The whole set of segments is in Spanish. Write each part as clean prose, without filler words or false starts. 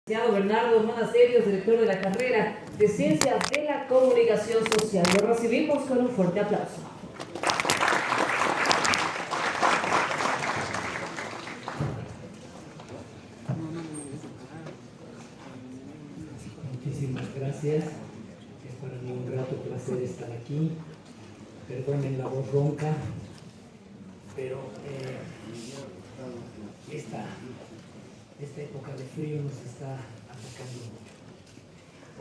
Licenciado Bernardo Monasterios, director de la carrera de Ciencias de la Comunicación Social. Lo recibimos con un fuerte aplauso. Muchísimas gracias. Es para mí un grato placer estar aquí. Perdonen la voz ronca, pero esta época de frío nos está atacando mucho.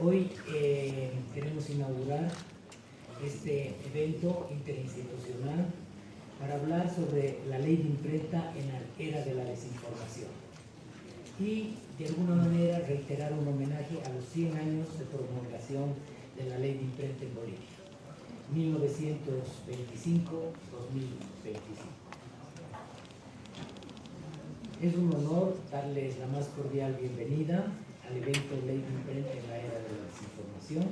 Hoy queremos inaugurar este evento interinstitucional para hablar sobre la ley de imprenta en la era de la desinformación y de alguna manera reiterar un homenaje a los 100 años de promulgación de la ley de imprenta en Bolivia, 1925-2025. Es un honor darles la más cordial bienvenida al evento Ley de Imprenta en la Era de la Desinformación,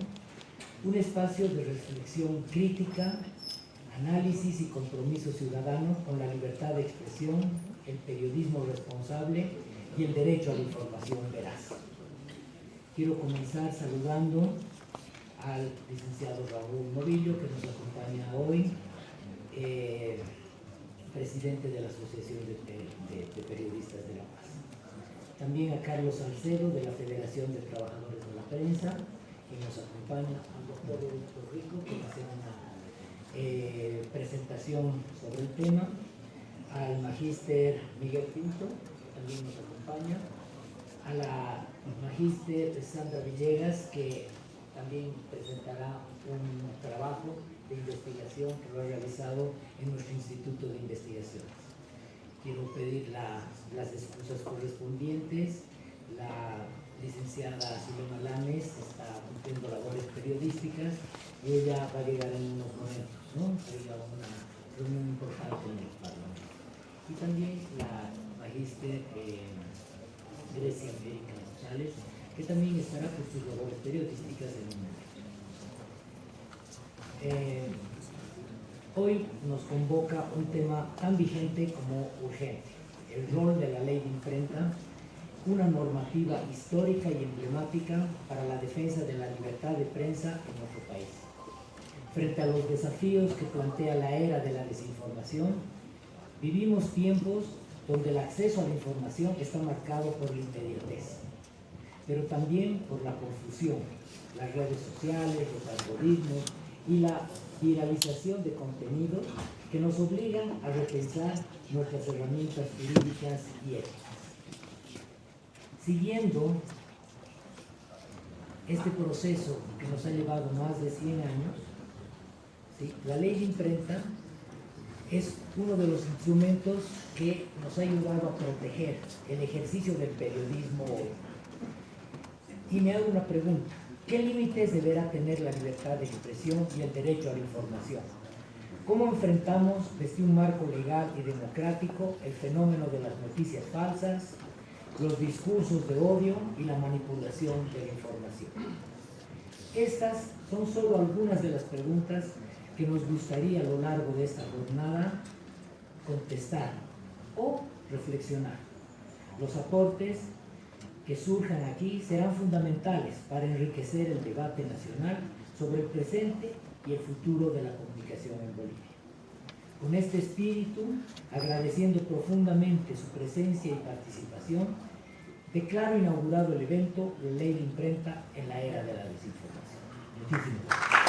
un espacio de reflexión crítica, análisis y compromiso ciudadano con la libertad de expresión, el periodismo responsable y el derecho a la información veraz. Quiero comenzar saludando al licenciado Raúl Novillo, que nos acompaña hoy, presidente de la Asociación de Periodistas de La Paz. También a Carlos Salcedo, de la Federación de Trabajadores de la Prensa, que nos acompaña, al doctor Víctor Rico, que va a hacer una presentación sobre el tema, al magíster Miguel Pinto, que también nos acompaña, a la magíster Sandra Villegas, que también presentará un trabajo de investigación que lo ha realizado en nuestro Instituto de Investigaciones. Quiero pedir las excusas correspondientes. La licenciada Silvana Lames está cumpliendo labores periodísticas y ella va a llegar en unos momentos, ¿no? Hay una reunión importante en el Parlamento. Y también la magíster Grecia América González, que también estará por sus labores periodísticas en un momento. Hoy nos convoca un tema tan vigente como urgente: el rol de la ley de imprenta, una normativa histórica y emblemática para la defensa de la libertad de prensa en nuestro país. Frente a los desafíos que plantea la era de la desinformación, vivimos tiempos donde el acceso a la información está marcado por la inmediatez, pero también por la confusión, las redes sociales, los algoritmos y la viralización de contenidos que nos obligan a repensar nuestras herramientas jurídicas y éticas. Siguiendo este proceso que nos ha llevado más de 100 años, ¿sí? La ley de imprenta es uno de los instrumentos que nos ha ayudado a proteger el ejercicio del periodismo hoy. Y me hago una pregunta: ¿qué límites deberá tener la libertad de expresión y el derecho a la información? ¿Cómo enfrentamos desde un marco legal y democrático el fenómeno de las noticias falsas, los discursos de odio y la manipulación de la información? Estas son solo algunas de las preguntas que nos gustaría a lo largo de esta jornada contestar o reflexionar. Los aportes que surjan aquí serán fundamentales para enriquecer el debate nacional sobre el presente y el futuro de la comunicación en Bolivia. Con este espíritu, agradeciendo profundamente su presencia y participación, declaro inaugurado el evento de Ley de Imprenta en la Era de la Desinformación. Muchísimas gracias.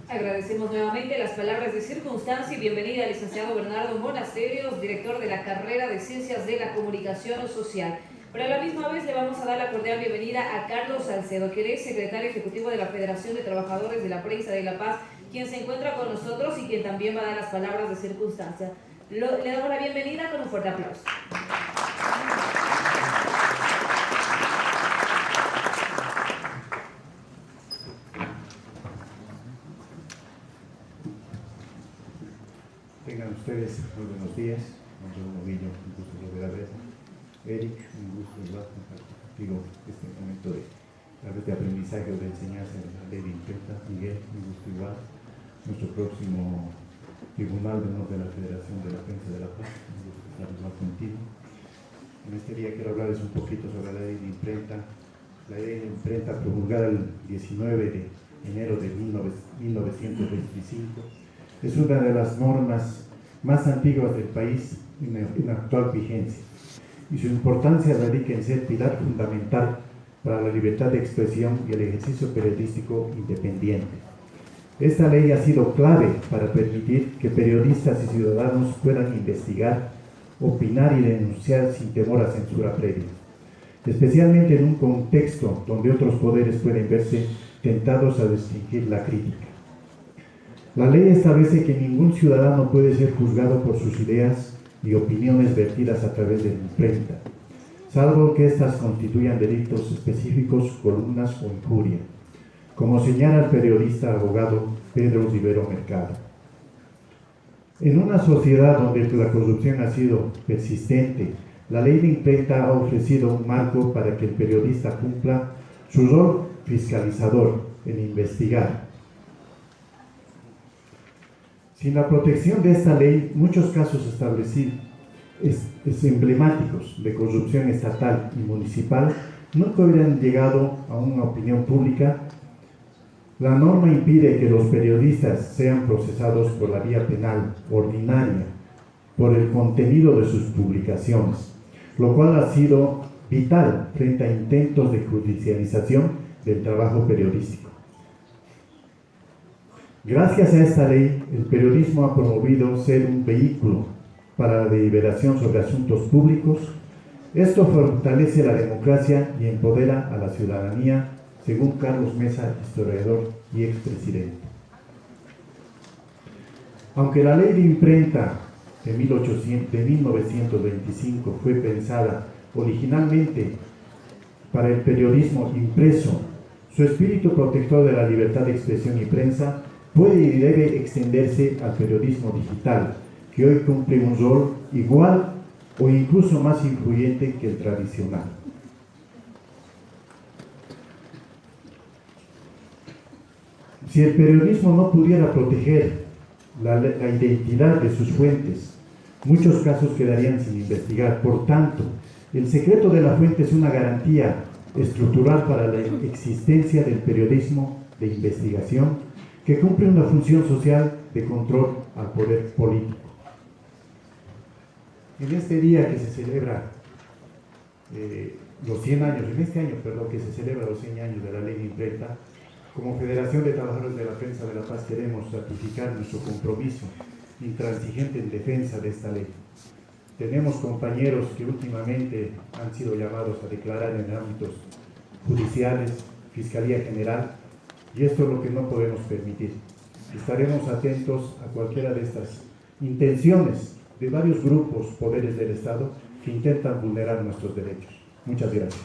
Agradecemos nuevamente las palabras de circunstancia y bienvenida al licenciado Bernardo Monasterios, director de la carrera de Ciencias de la Comunicación Social. Pero a la misma vez le vamos a dar la cordial bienvenida a Carlos Salcedo, que es secretario ejecutivo de la Federación de Trabajadores de la Prensa de La Paz, quien se encuentra con nosotros y quien también va a dar las palabras de circunstancia. Le damos la bienvenida con un fuerte aplauso. Tengan ustedes muy buenos días. Raúl Novillo, un gusto volver a ver. Eric, un gusto igual compartir contigo este momento de la red de aprendizaje o de enseñanza de la ley de imprenta. Miguel, un gusto igual. Nuestro próximo Tribunal de Honor de la Federación de la Prensa de la Paz, un gusto estar igual contigo. En este día quiero hablarles un poquito sobre la ley de imprenta. La ley de imprenta promulgada el 19 de enero de 1925 es una de las normas más antiguas del país en actual vigencia, y su importancia radica en ser pilar fundamental para la libertad de expresión y el ejercicio periodístico independiente. Esta ley ha sido clave para permitir que periodistas y ciudadanos puedan investigar, opinar y denunciar sin temor a censura previa, especialmente en un contexto donde otros poderes pueden verse tentados a restringir la crítica. La ley establece que ningún ciudadano puede ser juzgado por sus ideas y opiniones vertidas a través de la imprenta, salvo que éstas constituyan delitos específicos, columnas o injuria, como señala el periodista abogado Pedro Rivero Mercado. En una sociedad donde la corrupción ha sido persistente, la ley de imprenta ha ofrecido un marco para que el periodista cumpla su rol fiscalizador en investigar. Sin la protección de esta ley, muchos casos establecidos emblemáticos de corrupción estatal y municipal nunca hubieran llegado a una opinión pública. La norma impide que los periodistas sean procesados por la vía penal ordinaria por el contenido de sus publicaciones, lo cual ha sido vital frente a intentos de judicialización del trabajo periodístico. Gracias a esta ley, el periodismo ha promovido ser un vehículo para la deliberación sobre asuntos públicos. Esto fortalece la democracia y empodera a la ciudadanía, según Carlos Mesa, historiador y expresidente. Aunque la ley de imprenta de 1925 fue pensada originalmente para el periodismo impreso, su espíritu protector de la libertad de expresión y prensa puede y debe extenderse al periodismo digital, que hoy cumple un rol igual o incluso más influyente que el tradicional. Si el periodismo no pudiera proteger la identidad de sus fuentes, muchos casos quedarían sin investigar. Por tanto, el secreto de la fuente es una garantía estructural para la existencia del periodismo de investigación, que cumple una función social de control al poder político. En este día que se celebra los 100 años, que se celebra los 100 años de la ley de imprenta, como Federación de Trabajadores de la Prensa de la Paz queremos ratificar nuestro compromiso intransigente en defensa de esta ley. Tenemos compañeros que últimamente han sido llamados a declarar en ámbitos judiciales, Fiscalía General, y esto es lo que no podemos permitir. Estaremos atentos a cualquiera de estas intenciones de varios grupos, poderes del Estado, que intentan vulnerar nuestros derechos. Muchas gracias.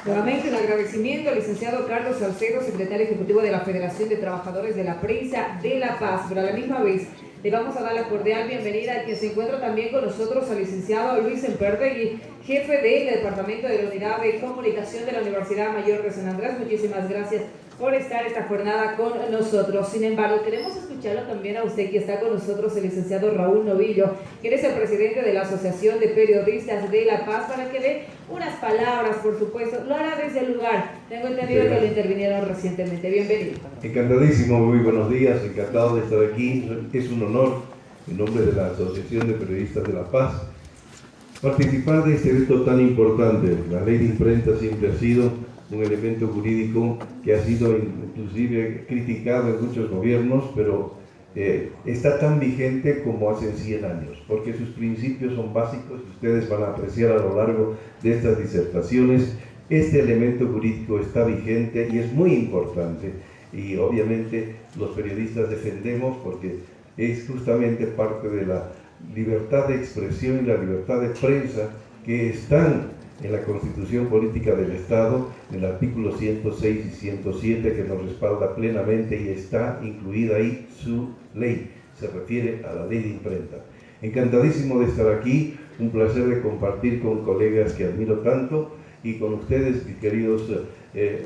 Nuevamente un agradecimiento al licenciado Carlos Salcedo, secretario ejecutivo de la Federación de Trabajadores de la Prensa de La Paz, pero a la misma vez le vamos a dar la cordial bienvenida a quien se encuentra también con nosotros, al licenciado Luis Empertegui, jefe del Departamento de la Unidad de Comunicación de la Universidad Mayor de San Andrés. Muchísimas gracias por estar esta jornada con nosotros. Sin embargo, queremos escucharlo también a usted, que está con nosotros, el licenciado Raúl Novillo, quien es el presidente de la Asociación de Periodistas de La Paz, para que dé unas palabras, por supuesto. Lo hará desde el lugar. Tengo entendido que lo intervinieron recientemente. Bienvenido. Encantadísimo, muy buenos días, encantado de estar aquí. Es un honor, en nombre de la Asociación de Periodistas de La Paz, participar de este evento tan importante. La ley de imprenta siempre ha sido un elemento jurídico que ha sido inclusive criticado en muchos gobiernos, pero está tan vigente como hace 100 años, porque sus principios son básicos. Ustedes van a apreciar a lo largo de estas disertaciones. Este elemento jurídico está vigente y es muy importante, y obviamente los periodistas defendemos, porque es justamente parte de la libertad de expresión y la libertad de prensa que están en la Constitución Política del Estado, en el artículo 106 y 107, que nos respalda plenamente, y está incluida ahí su ley. Se refiere a la ley de imprenta. Encantadísimo de estar aquí, un placer de compartir con colegas que admiro tanto, y con ustedes, queridos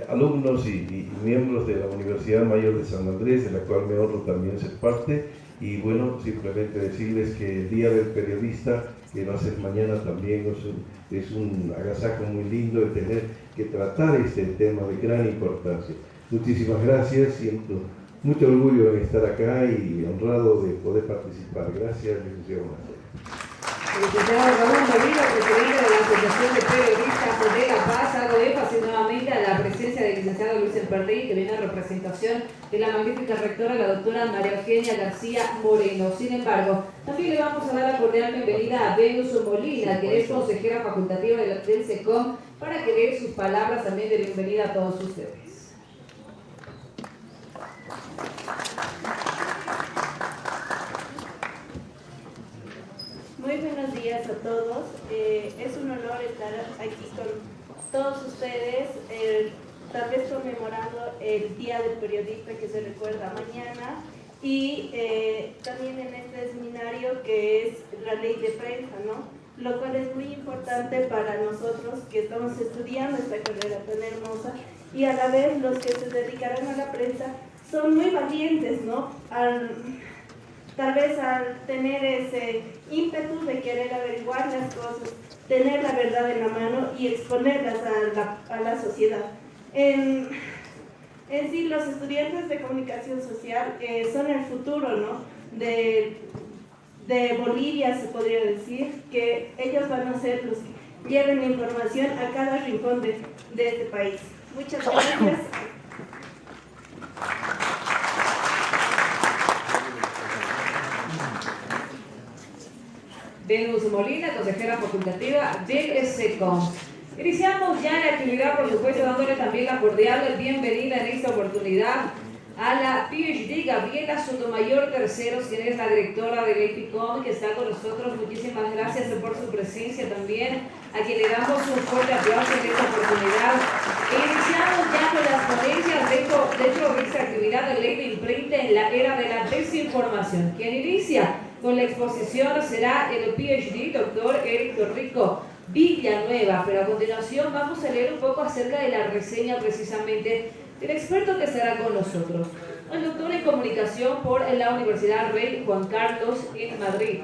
alumnos y miembros de la Universidad Mayor de San Andrés, de la cual me honro también ser parte. Y bueno, simplemente decirles que el Día del Periodista, que va a ser mañana también, es un agasajo muy lindo de tener que tratar este tema de gran importancia. Muchísimas gracias, siento mucho orgullo en estar acá y honrado de poder participar. Gracias, licenciado Manuel. El licenciado Ramón Molina, presidente de la Asociación de Periodistas de La Paz, hago énfasis nuevamente a la presencia del licenciado Luis Emperdí, que viene en representación de la magnífica rectora, la doctora María Eugenia García Moreno. Sin embargo, también le vamos a dar la cordial bienvenida a Venus Molina, que es consejera facultativa del SECOM, para que dé sus palabras también de bienvenida a todos ustedes. Muy buenos días a todos. Es un honor estar aquí con todos ustedes, tal vez conmemorando el Día del Periodista que se recuerda mañana y también en este seminario que es la ley de prensa, ¿no? Lo cual es muy importante para nosotros que estamos estudiando esta carrera tan hermosa y a la vez los que se dedicarán a la prensa son muy valientes, ¿no? Tal vez al tener ese ímpetu de querer averiguar las cosas, tener la verdad en la mano y exponerlas a la sociedad. En sí, los estudiantes de comunicación social son el futuro, ¿no? de Bolivia, se podría decir, que ellos van a ser los que lleven la información a cada rincón de este país. Muchas gracias. Venus Molina, consejera facultativa del SECOM. Iniciamos ya la actividad, por supuesto, dándole también la cordial bienvenida en esta oportunidad a la PhD Gabriela Sotomayor Terceros, quien es la directora del EPICOM, que está con nosotros. Muchísimas gracias por su presencia también, a quien le damos un fuerte aplauso en esta oportunidad. Iniciamos ya con las ponencias dentro de esta actividad de ley de imprenta en la era de la desinformación. Quien inicia con la exposición será el PhD, doctor Eric Torrico Villanueva, pero a continuación vamos a leer un poco acerca de la reseña precisamente del experto que estará con nosotros, el doctor en comunicación por la Universidad Rey Juan Carlos en Madrid,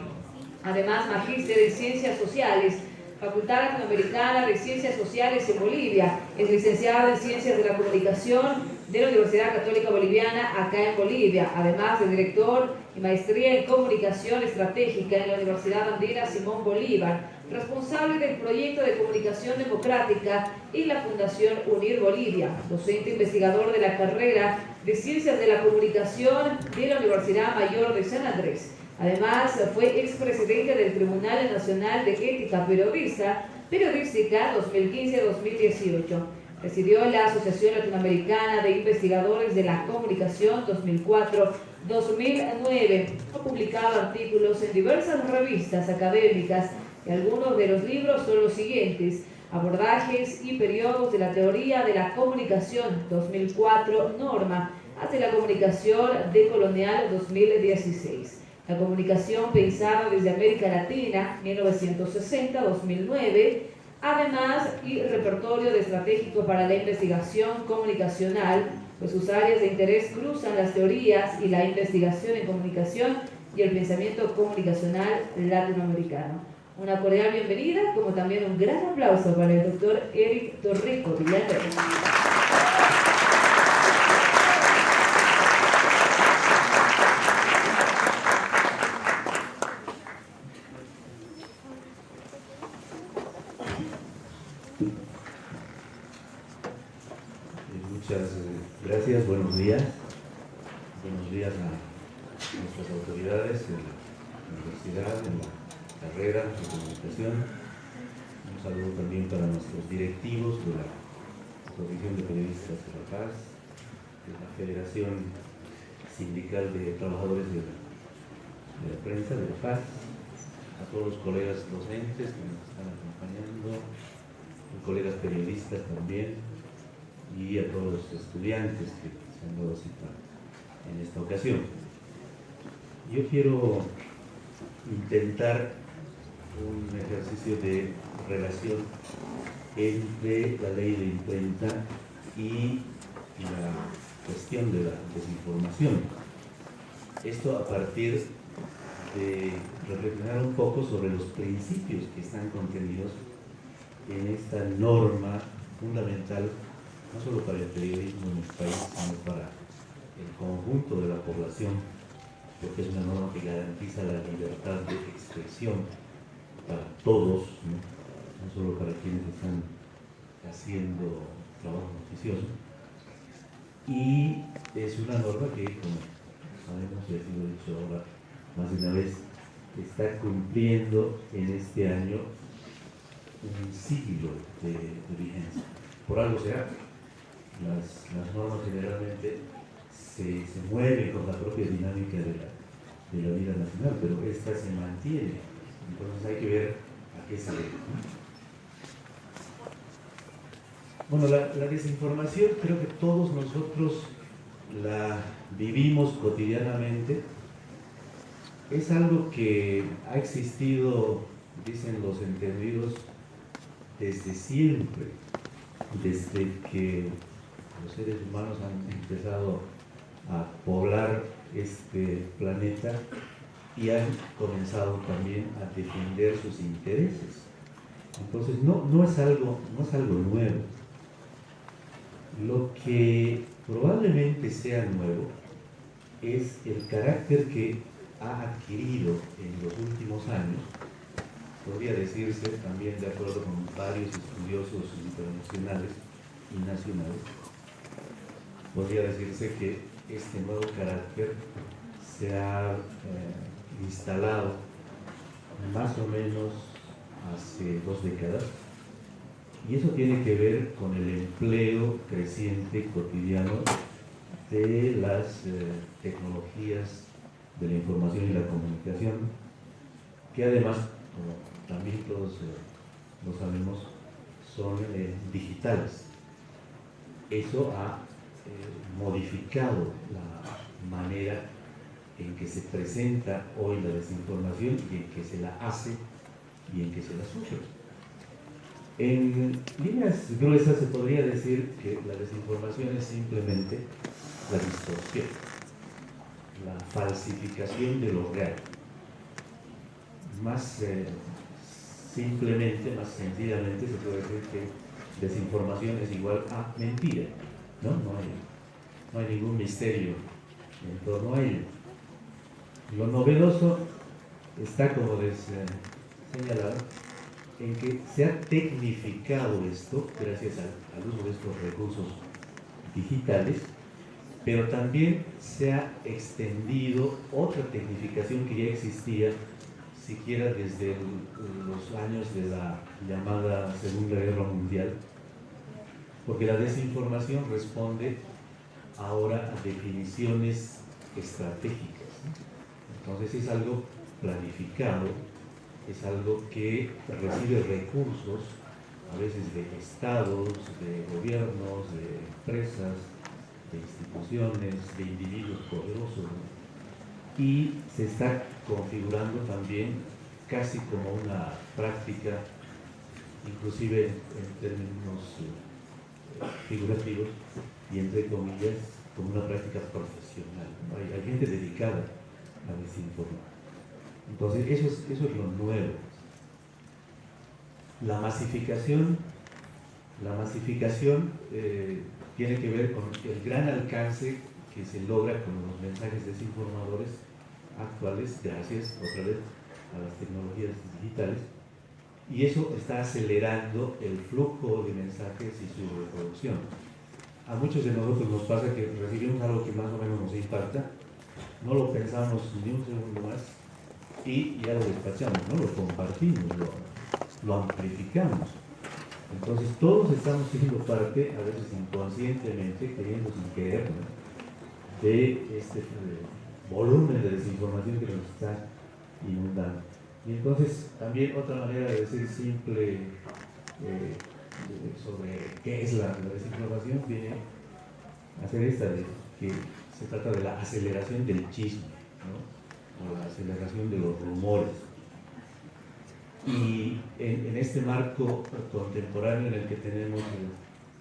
además magíster en ciencias sociales, Facultad Latinoamericana de Ciencias Sociales en Bolivia, es licenciado en Ciencias de la Comunicación de la Universidad Católica Boliviana acá en Bolivia, además de director y maestría en Comunicación Estratégica en la Universidad Andina Simón Bolívar, responsable del proyecto de comunicación democrática y la Fundación Unir Bolivia, docente investigador de la carrera de Ciencias de la Comunicación de la Universidad Mayor de San Andrés. Además, fue expresidente del Tribunal Nacional de Ética Periodística 2015-2018. Presidió la Asociación Latinoamericana de Investigadores de la Comunicación 2004-2009. Ha publicado artículos en diversas revistas académicas y algunos de los libros son los siguientes: Abordajes y periodos de la teoría de la comunicación 2004, Norma, hacia la comunicación decolonial 2016. La comunicación pensada desde América Latina 1960-2009. Además, y repertorio de estratégico para la investigación comunicacional, pues sus áreas de interés cruzan las teorías y la investigación en comunicación y el pensamiento comunicacional latinoamericano. Una cordial bienvenida, como también un gran aplauso para el doctor Eric Torrico Villanueva. Muchas gracias, buenos días. Buenos días a nuestras autoridades en la universidad, en la carrera de comunicación. Un saludo también para nuestros directivos de la Asociación de Periodistas de La Paz, de la Federación Sindical de Trabajadores de la Prensa de La Paz, a todos los colegas docentes que nos están acompañando, colegas periodistas también, y a todos los estudiantes que se han dado cita en esta ocasión. Yo quiero intentar un ejercicio de relación entre la ley de imprenta y la cuestión de la desinformación. Esto a partir de reflexionar un poco sobre los principios que están contenidos en esta norma fundamental, no solo para el periodismo en el país, sino para el conjunto de la población, porque es una norma que garantiza la libertad de expresión para todos, no solo para quienes están haciendo trabajo noticioso. Y es una norma que, como sabemos y ha sido dicho ahora más de una vez, está cumpliendo en este año un siglo de vigencia. Por algo será. Las normas generalmente se mueven con la propia dinámica de la vida nacional, pero esta se mantiene. Entonces hay que ver a qué se debe. Bueno, la desinformación creo que todos nosotros la vivimos cotidianamente. Es algo que ha existido, dicen los entendidos, desde siempre, desde que los seres humanos han empezado a poblar este planeta y han comenzado también a defender sus intereses. Entonces no es algo nuevo. Lo que probablemente sea nuevo es el carácter que ha adquirido en los últimos años. Podría decirse, también de acuerdo con varios estudiosos internacionales y nacionales, podría decirse que este nuevo carácter se ha instalado más o menos hace 2 décadas, y eso tiene que ver con el empleo creciente cotidiano de las tecnologías de la información y la comunicación, que además, como también todos lo sabemos, son digitales. Eso ha modificado la manera en que se presenta hoy la desinformación y en que se la hace y en que se la sufre. En líneas gruesas se podría decir que la desinformación es simplemente la distorsión, la falsificación de lo real. Más simplemente, más sencillamente, se puede decir que desinformación es igual a mentira, ¿no? No hay ningún misterio en torno a ello. Lo novedoso está, como les señalaba, en que se ha tecnificado esto gracias al uso de estos recursos digitales, pero también se ha extendido otra tecnificación que ya existía siquiera desde los años de la llamada Segunda Guerra Mundial, porque la desinformación responde ahora a definiciones estratégicas, ¿no? Entonces es algo planificado, es algo que recibe recursos, a veces de estados, de gobiernos, de empresas, de instituciones, de individuos poderosos, ¿no? Y se está configurando también casi como una práctica, inclusive en términos figurativos y entre comillas, como una práctica profesional, ¿no? Hay gente dedicada a desinformar. Entonces, eso es lo nuevo. La masificación tiene que ver con el gran alcance que se logra con los mensajes desinformadores actuales, gracias otra vez a las tecnologías digitales, y eso está acelerando el flujo de mensajes y su reproducción. A muchos de nosotros nos pasa que recibimos algo que más o menos nos impacta, no lo pensamos ni un segundo más y ya lo despachamos, ¿no? Lo compartimos, lo amplificamos. Entonces todos estamos siendo parte, a veces inconscientemente, queriendo sin querer, ¿no?, de este volumen de desinformación que nos está inundando. Y entonces también otra manera de decir simple sobre qué es la desinformación viene a ser esta, de que se trata de la aceleración del chisme, ¿no?, o la aceleración de los rumores. Y en este marco contemporáneo en el que tenemos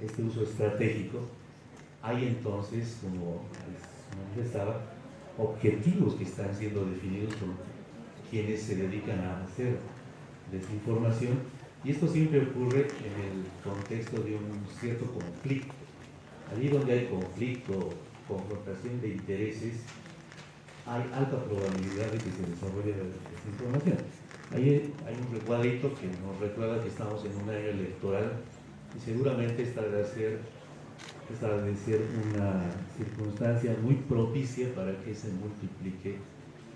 este uso estratégico, hay entonces, como manifestaba, objetivos que están siendo definidos por quienes se dedican a hacer desinformación, y esto siempre ocurre en el contexto de un cierto conflicto. Allí donde hay conflicto, confrontación de intereses, hay alta probabilidad de que se desarrolle la desinformación. Ahí hay un recuadrito que nos recuerda que estamos en un año electoral y seguramente esta debe ser una circunstancia muy propicia para que se multiplique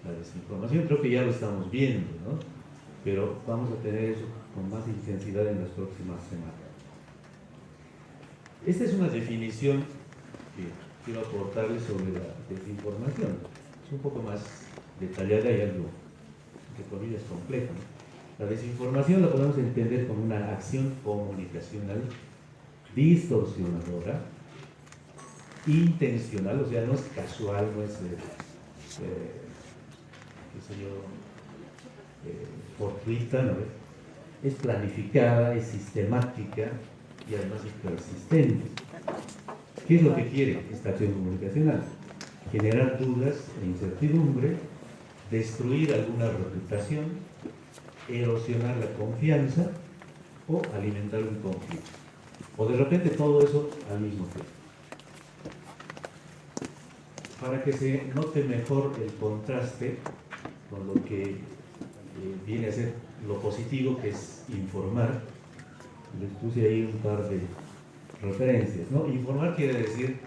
la desinformación. Creo que ya lo estamos viendo, ¿no? Pero vamos a tener eso con más intensidad en las próximas semanas. Esta es una definición que quiero aportarles sobre la desinformación. Es un poco más detallada y algo, entre comillas, compleja, ¿no? La desinformación la podemos entender como una acción comunicacional distorsionadora, intencional, o sea, no es casual, no es, qué sé yo, fortuita, ¿no? Es planificada, es sistemática y además es persistente. ¿Qué es lo que quiere esta acción comunicacional? Generar dudas e incertidumbre, destruir alguna reputación, erosionar la confianza o alimentar un conflicto. O de repente todo eso al mismo tiempo. Para que se note mejor el contraste con lo que viene a ser lo positivo, que es informar, les puse ahí un par de referencias, ¿no? Informar quiere decir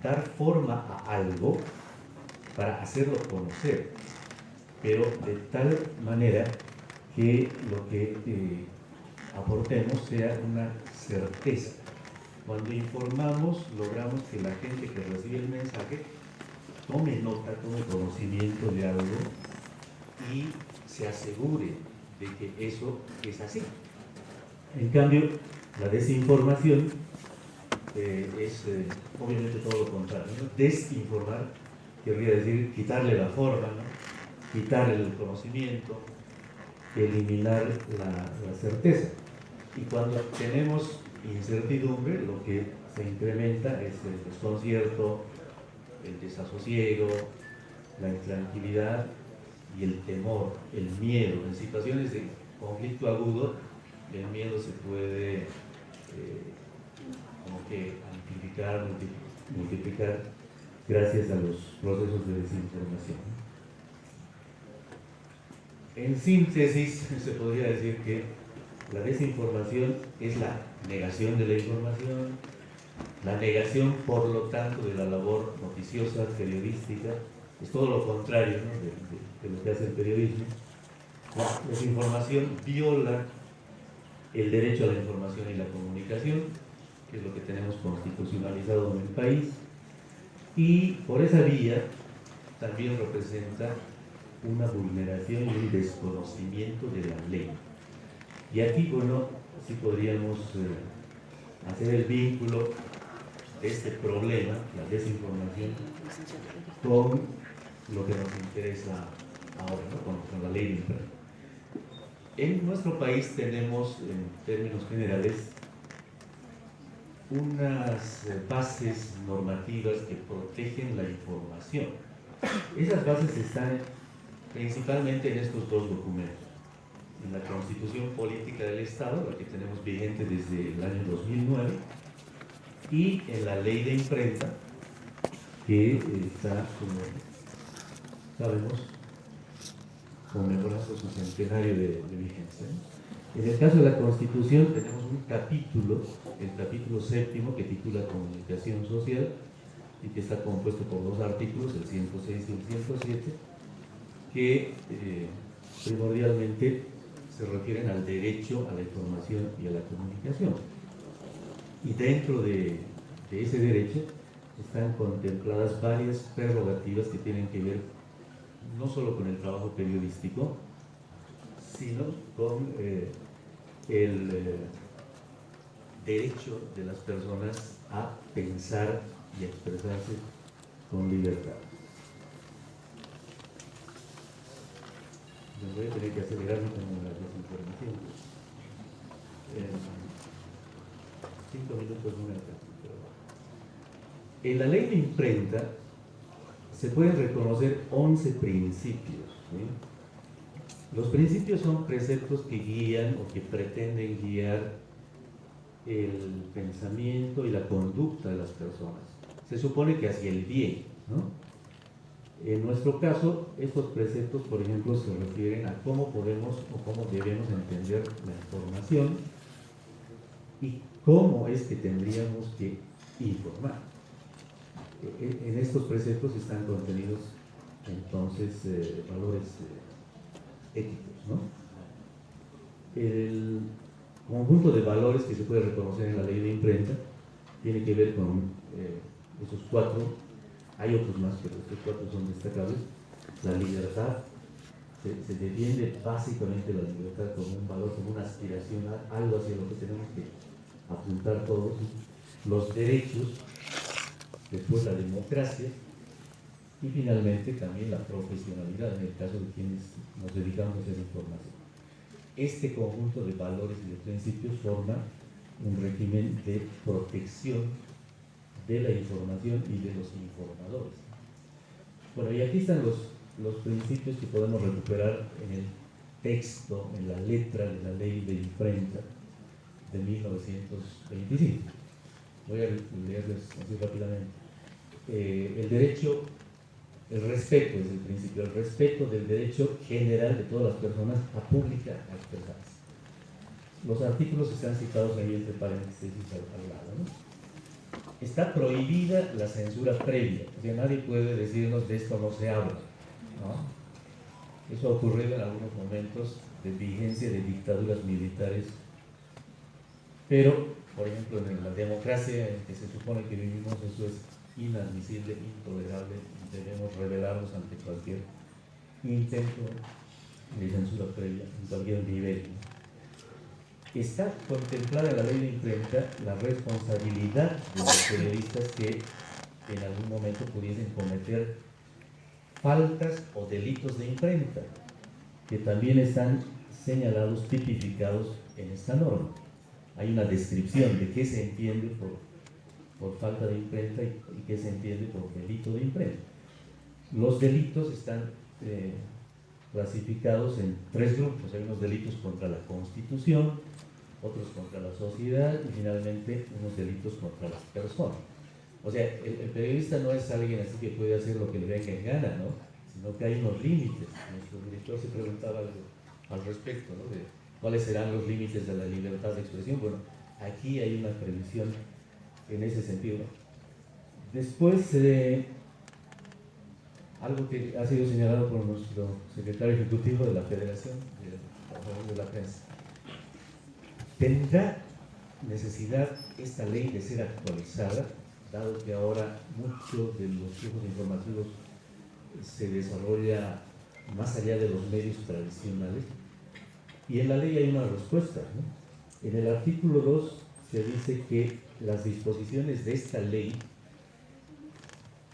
dar forma a algo para hacerlo conocer, pero de tal manera que lo que aportemos sea una certeza. Cuando informamos, logramos que la gente que recibe el mensaje tome nota, tome conocimiento de algo y se asegure de que eso es así. En cambio, la desinformación es obviamente todo lo contrario, ¿no? Desinformar querría decir quitarle la forma, ¿no? Quitarle el conocimiento, eliminar la certeza. Y cuando tenemos incertidumbre, lo que se incrementa es el desconcierto, el desasosiego, la intranquilidad y el temor, el miedo. En situaciones de conflicto agudo, el miedo se puede como que amplificar, multiplicar gracias a los procesos de desinformación. En síntesis, se podría decir que la desinformación es la negación de la información, la negación, por lo tanto, de la labor noticiosa, periodística, es todo lo contrario, ¿no? de lo que hace el periodismo. La desinformación viola el derecho a la información y la comunicación, que es lo que tenemos constitucionalizado en el país, y por esa vía también representa una vulneración y un desconocimiento de la ley. Y aquí, bueno, sí podríamos hacer el vínculo de este problema, la desinformación, con lo que nos interesa ahora, ¿no? con la ley de imprenta. En nuestro país tenemos, en términos generales, unas bases normativas que protegen la información. Esas bases están principalmente en estos dos documentos. En la Constitución Política del Estado, la que tenemos vigente desde el año 2009, y en la Ley de Imprenta, que está, como sabemos, conmemorando su centenario de vigencia. En el caso de la Constitución tenemos un capítulo, el capítulo 7º, que titula Comunicación Social, y que está compuesto por dos artículos, el 106 y el 107, que primordialmente se refieren al derecho a la información y a la comunicación. Y dentro de ese derecho están contempladas varias prerrogativas que tienen que ver no solo con el trabajo periodístico, sino con el derecho de las personas a pensar y a expresarse con libertad. voy a tener que acelerarme con la desinformación. 5 minutos no me alcanzan, pero en la ley de imprenta se pueden reconocer 11 principios. ¿Sí? Los principios son preceptos que guían o que pretenden guiar el pensamiento y la conducta de las personas. Se supone que hacia el bien, ¿no? En nuestro caso, estos preceptos, por ejemplo, se refieren a cómo podemos o cómo debemos entender la información y cómo es que tendríamos que informar. En estos preceptos están contenidos entonces valores éticos, ¿no? El conjunto de valores que se puede reconocer en la ley de imprenta tiene que ver con esos 4. Hay otros más, pero estos 4 son destacables. La libertad, se defiende básicamente la libertad como un valor, como una aspiración, algo hacia lo que tenemos que apuntar todos. Los derechos, después la democracia y finalmente también la profesionalidad en el caso de quienes nos dedicamos a hacer información. Este conjunto de valores y de principios forma un régimen de protección de la información y de los informadores. Bueno, y aquí están los principios que podemos recuperar en el texto, en la letra de la ley de imprenta de 1925. Voy a leerles así rápidamente. El derecho, el respeto es el principio, el respeto del derecho general de todas las personas a pública a expresarse. Los artículos están citados ahí entre paréntesis al lado, ¿no? Está prohibida la censura previa, o sea, nadie puede decirnos de esto no se habla, ¿no? Eso ha ocurrido en algunos momentos de vigencia de dictaduras militares, pero, por ejemplo, en la democracia en que se supone que vivimos, eso es inadmisible, intolerable, y debemos rebelarnos ante cualquier intento de censura previa en cualquier nivel, ¿no? Está contemplada en la ley de imprenta la responsabilidad de los periodistas que en algún momento pudiesen cometer faltas o delitos de imprenta, que también están señalados, tipificados en esta norma. Hay una descripción de qué se entiende por falta de imprenta y qué se entiende por delito de imprenta. Los delitos están clasificados en 3 grupos. Hay unos delitos contra la Constitución, otros contra la sociedad y finalmente unos delitos contra las personas. O sea, el periodista no es alguien así que puede hacer lo que le venga en gana, ¿no? Sino que hay unos límites. Nuestro director se preguntaba al respecto, ¿no? De cuáles serán los límites de la libertad de expresión. Bueno, aquí hay una previsión en ese sentido. Después, algo que ha sido señalado por nuestro secretario ejecutivo de la Federación de la Prensa. ¿Tendrá necesidad esta ley de ser actualizada, dado que ahora muchos de los flujos informativos se desarrolla más allá de los medios tradicionales? Y en la ley hay una respuesta, ¿no? En el artículo 2 se dice que las disposiciones de esta ley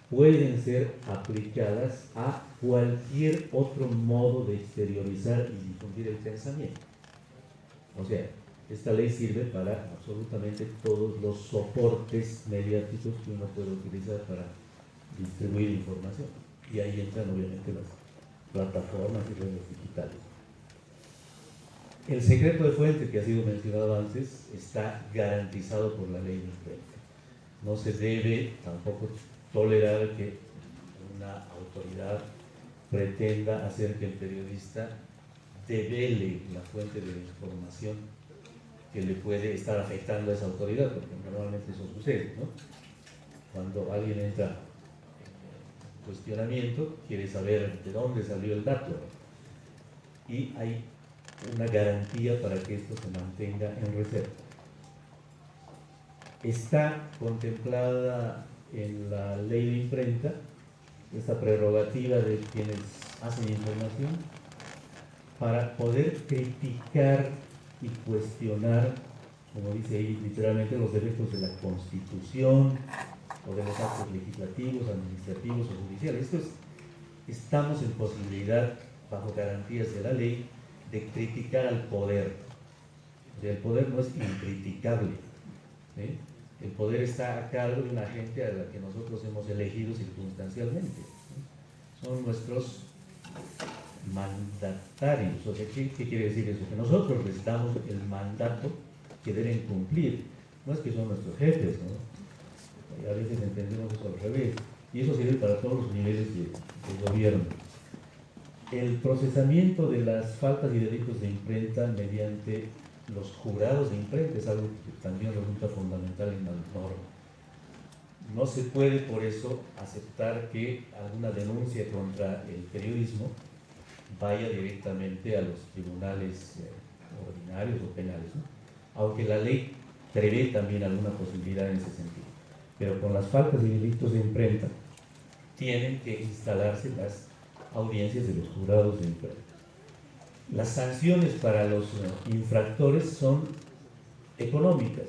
pueden ser aplicadas a cualquier otro modo de exteriorizar y difundir el pensamiento. O sea, esta ley sirve para absolutamente todos los soportes mediáticos que uno puede utilizar para distribuir información. Y ahí entran obviamente las plataformas y redes digitales. El secreto de fuente que ha sido mencionado antes está garantizado por la ley de imprenta. No se debe tampoco tolerar que una autoridad pretenda hacer que el periodista devele la fuente de la información que le puede estar afectando a esa autoridad, porque normalmente eso sucede, ¿no? Cuando alguien entra en cuestionamiento, quiere saber de dónde salió el dato, y hay una garantía para que esto se mantenga en reserva. Está contemplada en la ley de imprenta esta prerrogativa de quienes hacen información para poder criticar y cuestionar, como dice ahí literalmente, los derechos de la Constitución o de los actos legislativos, administrativos o judiciales. Estamos en posibilidad bajo garantías de la ley, de criticar al poder. O sea, el poder no es incriticable, ¿sí? El poder está a cargo de una gente a la que nosotros hemos elegido circunstancialmente, ¿sí? Son nuestros mandatarios. O sea, ¿qué quiere decir eso? Que nosotros les damos el mandato que deben cumplir. No es que son nuestros jefes, ¿no? A veces entendemos eso al revés. Y eso sirve para todos los niveles de gobierno. El procesamiento de las faltas y delitos de imprenta mediante los jurados de imprenta es algo que también resulta fundamental en la norma. No se puede por eso aceptar que alguna denuncia contra el periodismo vaya directamente a los tribunales ordinarios o penales, ¿no? Aunque la ley prevé también alguna posibilidad en ese sentido. Pero con las faltas y delitos de imprenta tienen que instalarse las audiencias de los jurados de imprenta. Las sanciones para los infractores son económicas,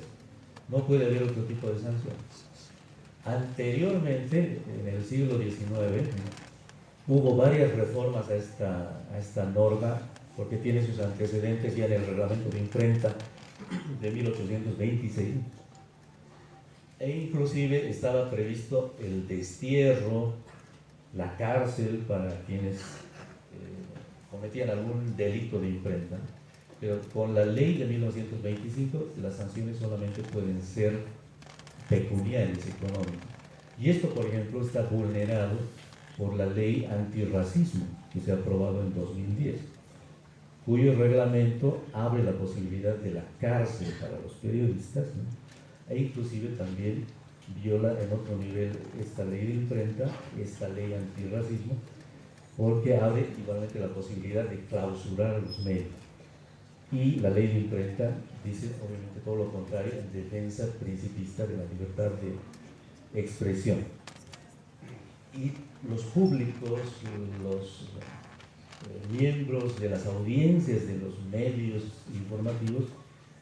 no puede haber otro tipo de sanción. Anteriormente, en el siglo XIX, hubo varias reformas a esta norma, porque tiene sus antecedentes ya en el reglamento de imprenta de 1826, e inclusive estaba previsto el destierro, la cárcel para quienes cometían algún delito de imprenta, pero con la ley de 1925 las sanciones solamente pueden ser pecuniarias, económicas. Y esto, por ejemplo, está vulnerado por la ley antirracismo que se ha aprobado en 2010, cuyo reglamento abre la posibilidad de la cárcel para los periodistas, ¿no? E inclusive también viola en otro nivel esta ley de imprenta, esta ley antirracismo, porque abre igualmente la posibilidad de clausurar a los medios. Y la ley de imprenta dice obviamente todo lo contrario, en defensa principista de la libertad de expresión. Y los públicos, los miembros de las audiencias de los medios informativos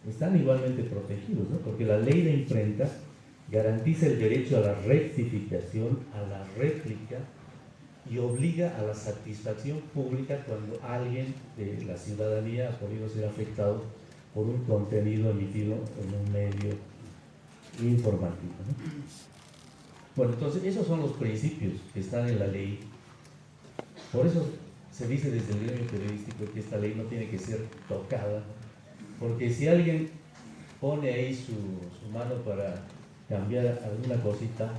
están igualmente protegidos, ¿no? Porque la ley de imprenta garantiza el derecho a la rectificación, a la réplica, y obliga a la satisfacción pública cuando alguien de la ciudadanía ha podido ser afectado por un contenido emitido en un medio informativo, ¿no? Bueno, entonces esos son los principios que están en la ley. Por eso se dice desde el gremio periodístico que esta ley no tiene que ser tocada, porque si alguien pone ahí su mano para cambiar alguna cosita,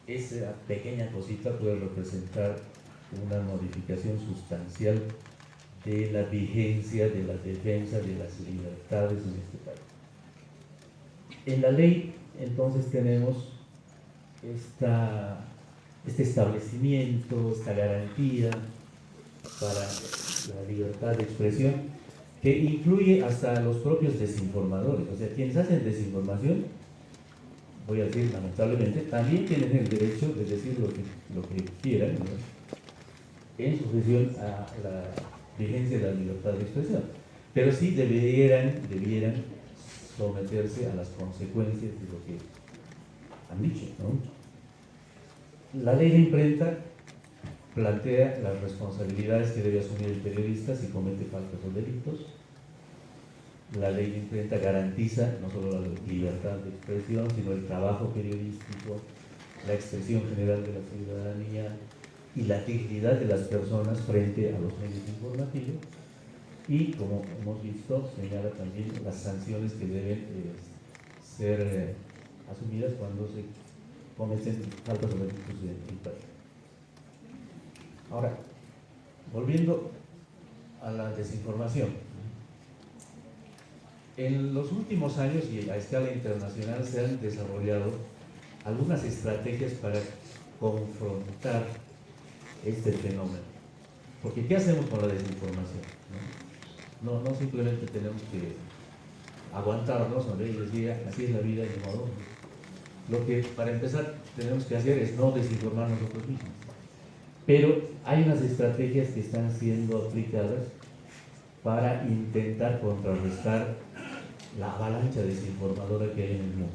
esa pequeña cosita puede representar una modificación sustancial de la vigencia, de la defensa de las libertades en este país. En la ley, entonces, tenemos este establecimiento, esta garantía para la libertad de expresión, que incluye hasta los propios desinformadores. O sea, quienes hacen desinformación, voy a decir lamentablemente, también tienen el derecho de decir lo que quieran, ¿no?, en sucesión a la vigencia de la libertad de expresión. Pero sí debieran someterse a las consecuencias de lo que han dicho, ¿no? La ley de imprenta plantea las responsabilidades que debe asumir el periodista si comete faltas o delitos. La ley de imprenta garantiza no solo la libertad de expresión, sino el trabajo periodístico, la expresión general de la ciudadanía y la dignidad de las personas frente a los medios informativos. Y, como hemos visto, señala también las sanciones que deben ser asumidas cuando se cometen faltas o delitos de imprenta. Ahora, volviendo a la desinformación. En los últimos años y a escala internacional se han desarrollado algunas estrategias para confrontar este fenómeno. Porque ¿qué hacemos con la desinformación? No simplemente tenemos que aguantarnos, ¿no?, y decir así es la vida y de modo. Lo que para empezar tenemos que hacer es no desinformar nosotros mismos. Pero hay unas estrategias que están siendo aplicadas para intentar contrarrestar la avalancha desinformadora que hay en el mundo.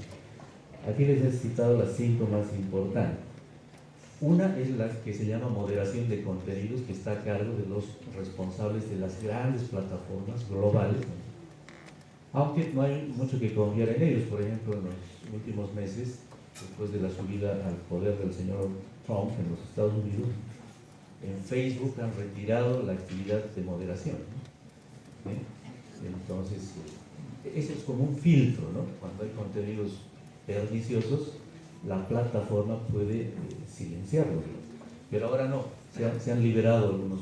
Aquí les he citado las 5 más importantes. Una es la que se llama moderación de contenidos, que está a cargo de los responsables de las grandes plataformas globales, ¿no? Aunque no hay mucho que confiar en ellos. Por ejemplo, en los últimos meses, después de la subida al poder del señor Trump en los Estados Unidos, en Facebook han retirado la actividad de moderación, ¿no? Entonces, eso es como un filtro, ¿no? Cuando hay contenidos perniciosos, la plataforma puede silenciarlos, pero ahora no, se han liberado algunos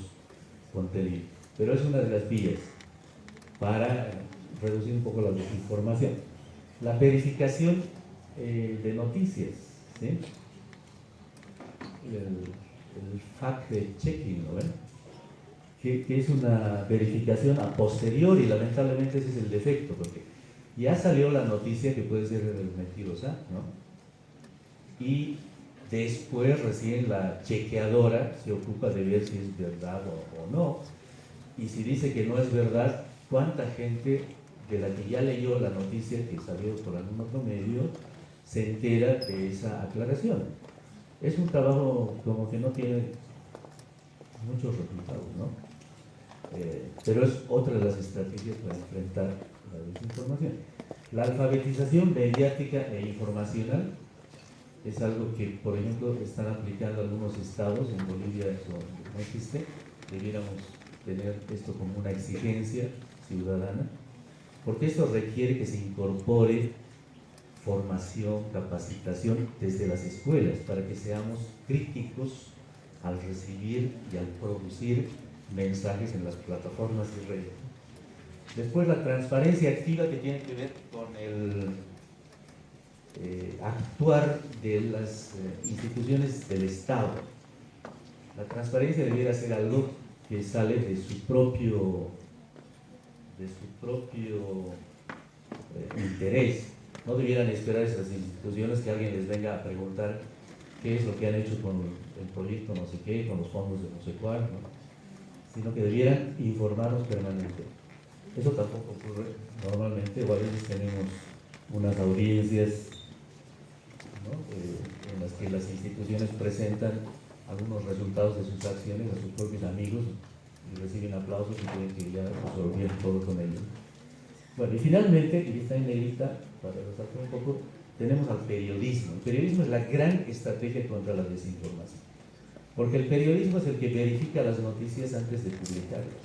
contenidos, pero es una de las vías para reducir un poco la desinformación. La verificación de noticias, ¿sí? El fact-checking, ¿no ven? Que es una verificación a posteriori, lamentablemente ese es el defecto, porque ya salió la noticia que puede ser mentirosa, ¿no? Y después recién la chequeadora se ocupa de ver si es verdad o no, y si dice que no es verdad, ¿cuánta gente de la que ya leyó la noticia que salió por algún otro medio se entera de esa aclaración? Es un trabajo como que no tiene muchos resultados, ¿no? Pero es otra de las estrategias para enfrentar la desinformación. La alfabetización mediática e informacional es algo que, por ejemplo, están aplicando algunos estados. En Bolivia eso no existe. Debiéramos tener esto como una exigencia ciudadana, porque esto requiere que se incorpore formación, capacitación desde las escuelas, para que seamos críticos al recibir y al producir mensajes en las plataformas y redes. Después, la transparencia activa, que tiene que ver con el actuar de las instituciones del Estado. La transparencia debiera ser algo que sale de su propio interés. No debieran esperar esas instituciones que alguien les venga a preguntar qué es lo que han hecho con el proyecto no sé qué, con los fondos de no sé cuál, ¿no? Sino que debieran informarnos permanentemente. Eso tampoco ocurre normalmente, o a veces tenemos unas audiencias, ¿no? En las que las instituciones presentan algunos resultados de sus acciones a sus propios amigos y reciben aplausos y creen que ya resolvieron todo con ellos. Bueno, y finalmente, y está en negrita, para resaltar un poco, tenemos al periodismo. El periodismo es la gran estrategia contra la desinformación, porque el periodismo es el que verifica las noticias antes de publicarlas.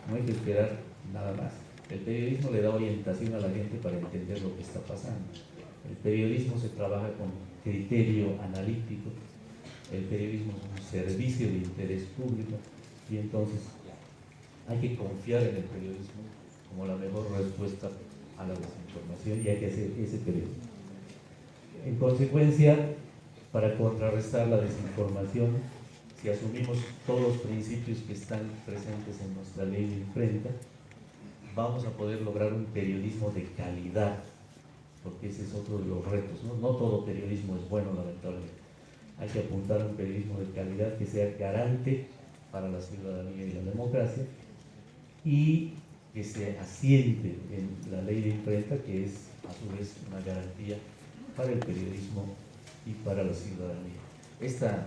No hay que esperar nada más. El periodismo le da orientación a la gente para entender lo que está pasando. El periodismo se trabaja con criterio analítico. El periodismo es un servicio de interés público, y entonces hay que confiar en el periodismo como la mejor respuesta a la desinformación, y hay que hacer ese periodismo. En consecuencia, para contrarrestar la desinformación, si asumimos todos los principios que están presentes en nuestra ley de imprenta, vamos a poder lograr un periodismo de calidad, porque ese es otro de los retos, ¿no? No todo periodismo es bueno, lamentablemente. Hay que apuntar a un periodismo de calidad que sea garante para la ciudadanía y la democracia, y que se asiente en la ley de imprenta, que es a su vez una garantía para el periodismo y para la ciudadanía. Esta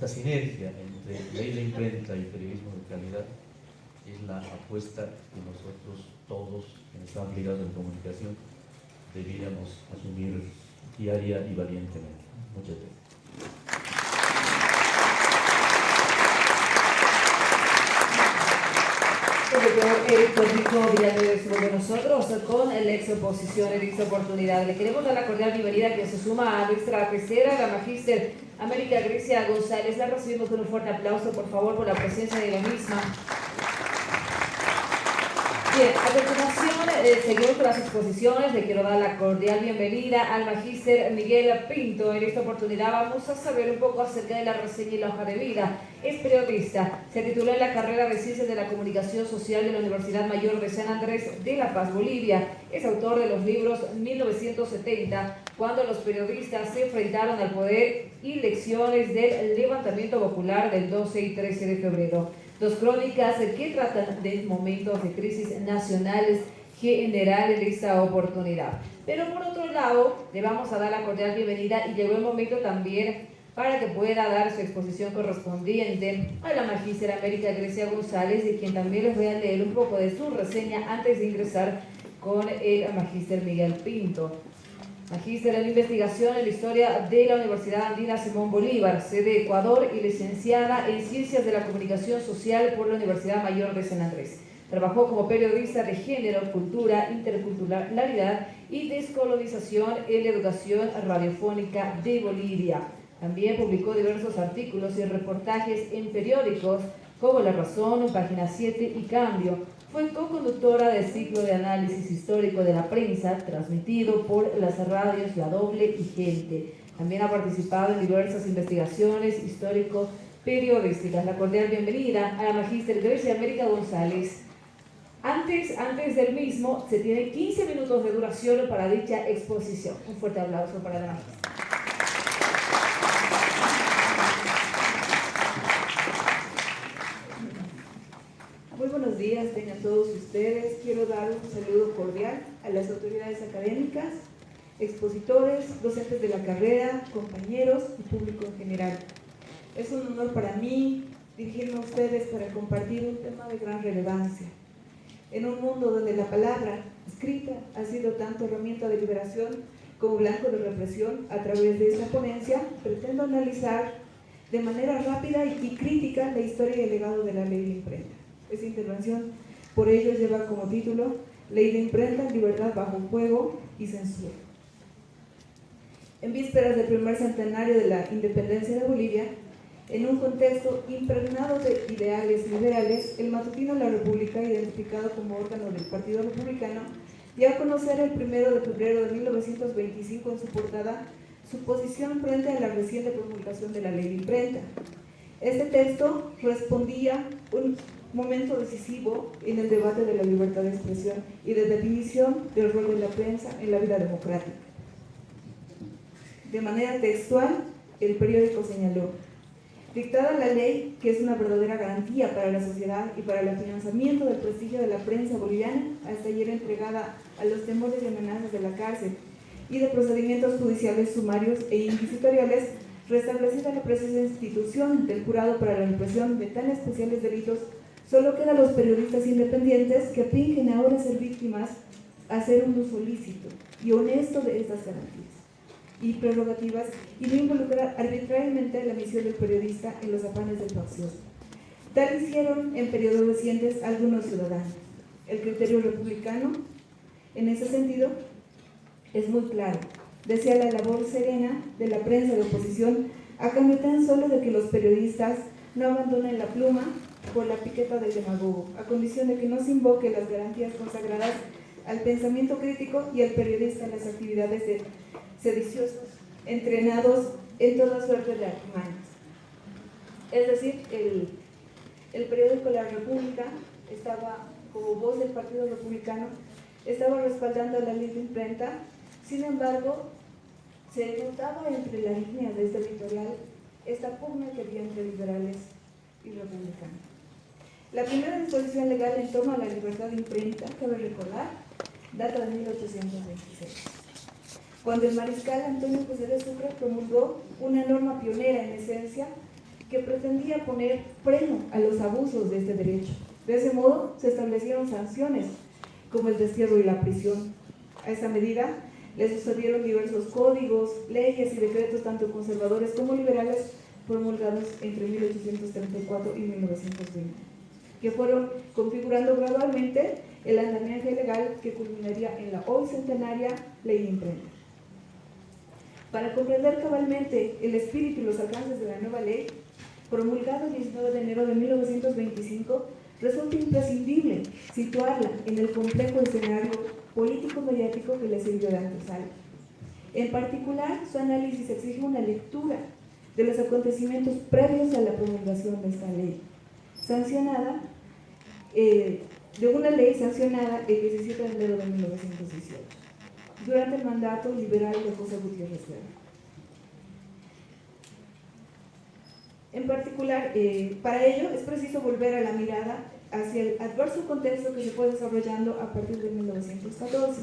sinergia entre ley de imprenta y periodismo de calidad es la apuesta que nosotros todos, quienes estamos ligados en comunicación, deberíamos asumir diaria y valientemente. Muchas gracias. El doctor Eric Torrico Villanueva estuvo con nosotros con la exposición en esta oportunidad. Le queremos dar la cordial bienvenida que se suma a nuestra pecera, la magíster América Grecia González. La recibimos con un fuerte aplauso, por favor, por la presencia de la misma. Bien, a continuación seguimos con las exposiciones. Le quiero dar la cordial bienvenida al magíster Miguel Pinto. En esta oportunidad vamos a saber un poco acerca de la reseña y la hoja de vida. Es periodista, se tituló en la carrera de Ciencias de la Comunicación Social de la Universidad Mayor de San Andrés de La Paz, Bolivia. Es autor de los libros 1970, cuando los periodistas se enfrentaron al poder, y Lecciones del Levantamiento Popular del 12 y 13 de febrero. Dos crónicas que tratan de momentos de crisis nacionales general en esta oportunidad. Pero por otro lado, le vamos a dar la cordial bienvenida, y llegó el momento también para que pueda dar su exposición correspondiente a la magíster América Grecia González, de quien también les voy a leer un poco de su reseña antes de ingresar con el magíster Miguel Pinto. Magíster en Investigación en la Historia de la Universidad Andina Simón Bolívar, sede Ecuador, y licenciada en Ciencias de la Comunicación Social por la Universidad Mayor de San Andrés. Trabajó como periodista de género, cultura, interculturalidad y descolonización en la educación radiofónica de Bolivia. También publicó diversos artículos y reportajes en periódicos como La Razón, Página 7 y Cambio. Fue co-conductora del ciclo de análisis histórico de la prensa, transmitido por las radios La Doble y Gente. También ha participado en diversas investigaciones histórico-periodísticas. La cordial bienvenida a la magíster Grecia América González. Antes del mismo, se tiene 15 minutos de duración para dicha exposición. Un fuerte aplauso para la magíster. Muy buenos días, tengan todos ustedes. Quiero dar un saludo cordial a las autoridades académicas, expositores, docentes de la carrera, compañeros y público en general. Es un honor para mí dirigirme a ustedes para compartir un tema de gran relevancia. En un mundo donde la palabra escrita ha sido tanto herramienta de liberación como blanco de represión, a través de esta ponencia pretendo analizar de manera rápida y crítica la historia y el legado de la ley de imprenta. Esta intervención, por ello, lleva como título Ley de Imprenta, Libertad bajo fuego y Censura. En vísperas del primer centenario de la independencia de Bolivia, en un contexto impregnado de ideales liberales, el matutino La República, identificado como órgano del Partido Republicano, dio a conocer el 1 de febrero de 1925 en su portada su posición frente a la reciente promulgación de la Ley de Imprenta. Este texto respondía un momento decisivo en el debate de la libertad de expresión y de definición del rol de la prensa en la vida democrática. De manera textual, el periódico señaló: dictada la ley, que es una verdadera garantía para la sociedad y para el afianzamiento del prestigio de la prensa boliviana, hasta ayer entregada a los temores y amenazas de la cárcel y de procedimientos judiciales sumarios e inquisitoriales, restablecida la precisa institución del jurado para la represión de tan especiales delitos, solo quedan los periodistas independientes que fingen ahora ser víctimas a hacer un uso lícito y honesto de estas garantías y prerrogativas y no involucrar arbitrariamente la misión del periodista en los afanes del faccioso. Tal hicieron en periodos recientes algunos ciudadanos. El criterio republicano, en ese sentido, es muy claro. Desea la labor serena de la prensa de oposición a cambio tan solo de que los periodistas no abandonen la pluma por la piqueta del demagogo, a condición de que no se invoque las garantías consagradas al pensamiento crítico y al periodista en las actividades de sediciosos, entrenados en toda suerte de artimañas. Es decir, el periódico La República estaba, como voz del Partido Republicano, estaba respaldando la ley de imprenta. Sin embargo, se notaba entre las líneas de este editorial esta pugna que había entre liberales y republicanos. La primera disposición legal en torno a la libertad de imprenta, cabe recordar, data de 1826, cuando el mariscal Antonio José de Sucre promulgó una norma pionera en esencia que pretendía poner freno a los abusos de este derecho. De ese modo se establecieron sanciones como el destierro y la prisión. A esta medida le sucedieron diversos códigos, leyes y decretos tanto conservadores como liberales promulgados entre 1834 y 1920, que fueron configurando gradualmente el andamiaje legal que culminaría en la hoy centenaria Ley de Imprenta. Para comprender cabalmente el espíritu y los alcances de la nueva ley, promulgada el 19 de enero de 1925, resulta imprescindible situarla en el complejo escenario político-mediático que le sirvió de antesala. En particular, su análisis exige una lectura de los acontecimientos previos a la promulgación de esta ley, sancionada, de una ley sancionada el 17 de enero de 1918, durante el mandato liberal de José Gutiérrez Guerra. En particular, para ello es preciso volver a la mirada hacia el adverso contexto que se fue desarrollando a partir de 1914.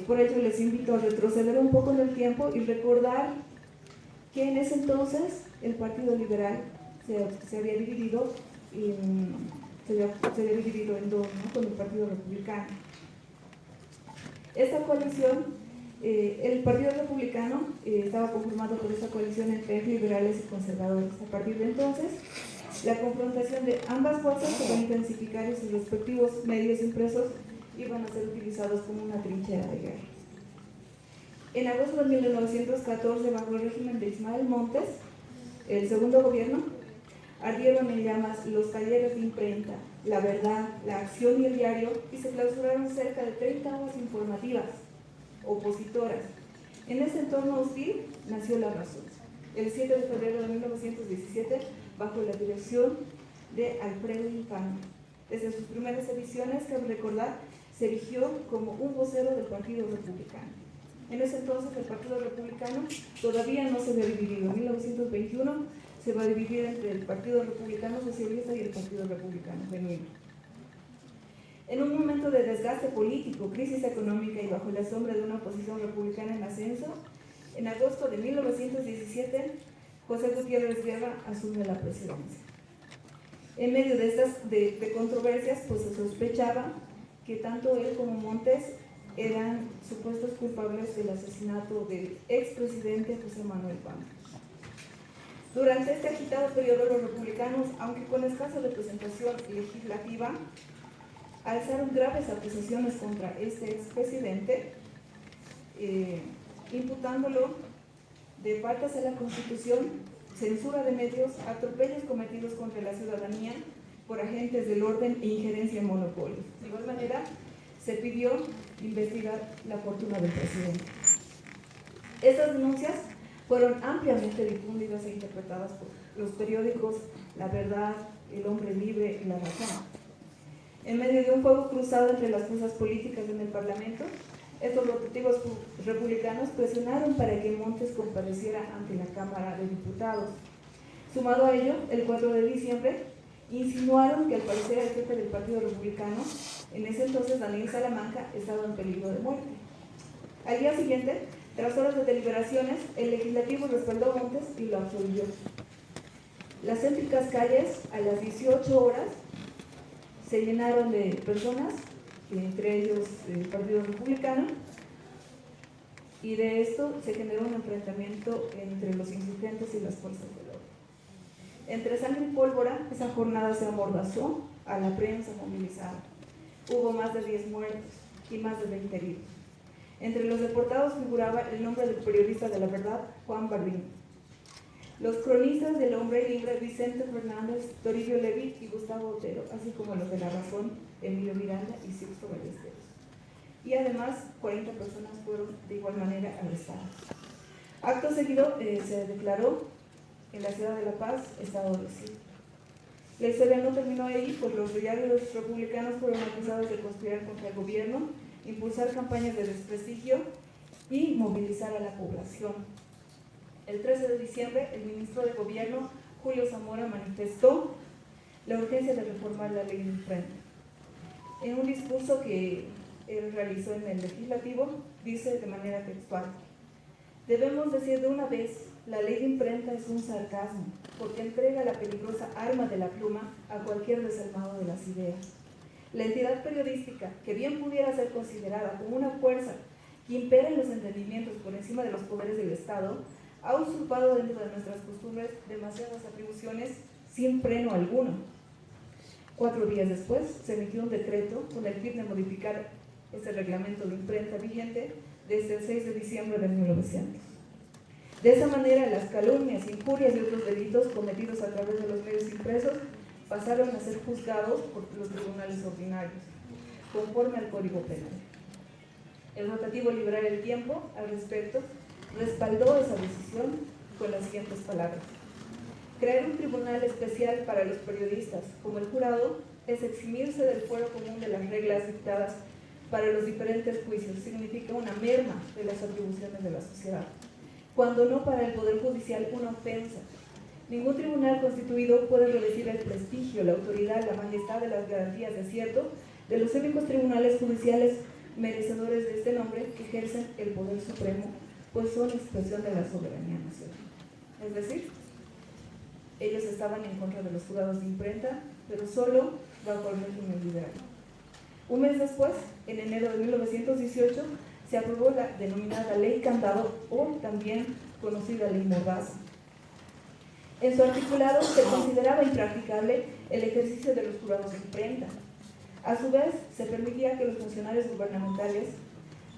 Por ello les invito a retroceder un poco en el tiempo y recordar que en ese entonces el Partido Liberal se había dividido en dos, ¿no?, con el Partido Republicano. Esta coalición, el Partido Republicano estaba conformado por esta coalición entre liberales y conservadores. A partir de entonces, la confrontación de ambas fuerzas se va a intensificar y sus respectivos medios impresos iban a ser utilizados como una trinchera de guerra. En agosto de 1914, bajo el régimen de Ismael Montes, el segundo gobierno, ardieron en llamas los talleres de imprenta, La Verdad, La Acción y El Diario, y se clausuraron cerca de 30 horas informativas opositoras. En ese entorno hostil nació La Razón, el 7 de febrero de 1917, bajo la dirección de Alfredo Infante. Desde sus primeras ediciones, cabe recordar, se erigió como un vocero del Partido Republicano. En ese entonces el Partido Republicano todavía no se había dividido. En 1921 se va a dividir entre el Partido Republicano Socialista y el Partido Republicano Genuino. En un momento de desgaste político, crisis económica y bajo la sombra de una oposición republicana en ascenso, en agosto de 1917, José Gutiérrez Guerra asume la presidencia. En medio de estas controversias, pues se sospechaba que tanto él como Montes eran supuestos culpables del asesinato del expresidente José Manuel Banco. Durante este agitado periodo, los republicanos, aunque con escasa representación legislativa, alzaron graves acusaciones contra este expresidente, imputándolo de faltas a la Constitución, censura de medios, atropellos cometidos contra la ciudadanía por agentes del orden e injerencia en monopolios. De igual manera, se pidió investigar la fortuna del presidente. Estas denuncias fueron ampliamente difundidas e interpretadas por los periódicos La Verdad, El Hombre Libre y La Razón. En medio de un fuego cruzado entre las fuerzas políticas en el Parlamento, estos rotativos republicanos presionaron para que Montes compareciera ante la Cámara de Diputados. Sumado a ello, el 4 de diciembre, insinuaron que al parecer el jefe del Partido Republicano, en ese entonces Daniel Salamanca, estaba en peligro de muerte. Al día siguiente, tras horas de deliberaciones, el legislativo respaldó a Montes y lo absolvió. Las céntricas calles, a las 18 horas, se llenaron de personas, entre ellos el Partido Republicano, y de esto se generó un enfrentamiento entre los insurgentes y las fuerzas del orden. Entre sangre y pólvora, esa jornada se amordazó a la prensa movilizada. Hubo más de 10 muertos y más de 20 heridos. Entre los deportados figuraba el nombre del periodista de La Verdad, Juan Bardín. Los cronistas del Hombre Libre, Vicente Fernández, Toribio Levi y Gustavo Otero, así como los de La Razón, Emilio Miranda y Sixto Ballesteros. Y además, 40 personas fueron de igual manera arrestadas. Acto seguido, se declaró en la ciudad de La Paz estado de sitio. La historia no terminó ahí, pues los diarios republicanos fueron acusados de conspirar contra el gobierno, impulsar campañas de desprestigio y movilizar a la población. El 13 de diciembre, el ministro de Gobierno, Julio Zamora, manifestó la urgencia de reformar la ley de imprenta. En un discurso que él realizó en el legislativo, dice de manera textual: debemos decir de una vez, la ley de imprenta es un sarcasmo, porque entrega la peligrosa arma de la pluma a cualquier desalmado de las ideas. La entidad periodística, que bien pudiera ser considerada como una fuerza que impera en los entendimientos por encima de los poderes del Estado, ha usurpado dentro de nuestras costumbres demasiadas atribuciones sin freno alguno. 4 días después se emitió un decreto con el fin de modificar este reglamento de imprenta vigente desde el 6 de diciembre de 1900. De esa manera, las calumnias, injurias y otros delitos cometidos a través de los medios impresos pasaron a ser juzgados por los tribunales ordinarios, conforme al Código Penal. El rotativo Liberal El Tiempo, al respecto, respaldó esa decisión con las siguientes palabras: crear un tribunal especial para los periodistas, como el jurado, es eximirse del fuero común de las reglas dictadas para los diferentes juicios, significa una merma de las atribuciones de la sociedad, cuando no para el Poder Judicial una ofensa. Ningún tribunal constituido puede revestir el prestigio, la autoridad, la majestad de las garantías de acierto de los únicos tribunales judiciales merecedores de este nombre que ejercen el poder supremo, pues son expresión de la soberanía nacional. es decir, ellos estaban en contra de los jurados de imprenta, pero solo bajo el régimen liberal. Un mes después, en enero de 1918, se aprobó la denominada Ley Candado, o también conocida Ley Mordaza. En su articulado se consideraba impracticable el ejercicio de los jurados de imprenta. A su vez, se permitía que los funcionarios gubernamentales,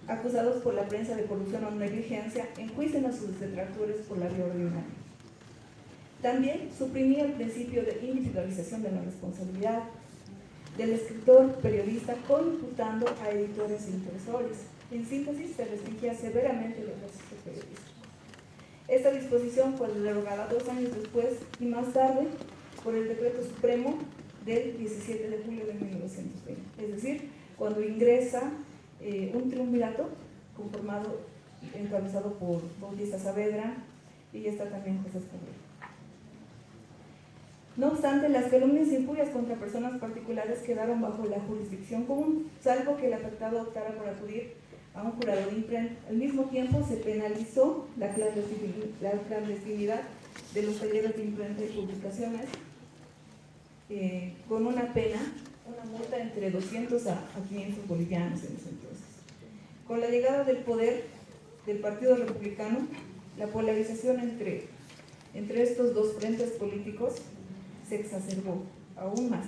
acusados por la prensa de corrupción o negligencia, enjuicien a sus detractores por la vía ordinaria. También suprimía el principio de individualización de la responsabilidad del escritor periodista, conculcando a editores e impresores. En síntesis, se restringía severamente el ejercicio periodístico. Esta disposición fue derogada 2 años después y más tarde por el Decreto Supremo del 17 de julio de 1920. Es decir, cuando ingresa un triunvirato conformado, encabezado por Bautista Saavedra, y está también José Escobar. No obstante, las calumnias e injurias contra personas particulares quedaron bajo la jurisdicción común, salvo que el afectado optara por acudir a un jurado de imprenta. Al mismo tiempo, se penalizó la clandestinidad de los talleres de imprenta y publicaciones, con una pena, una multa entre 200 a 500 bolivianos en ese entonces. Con la llegada del poder del Partido Republicano, la polarización entre estos dos frentes políticos se exacerbó aún más.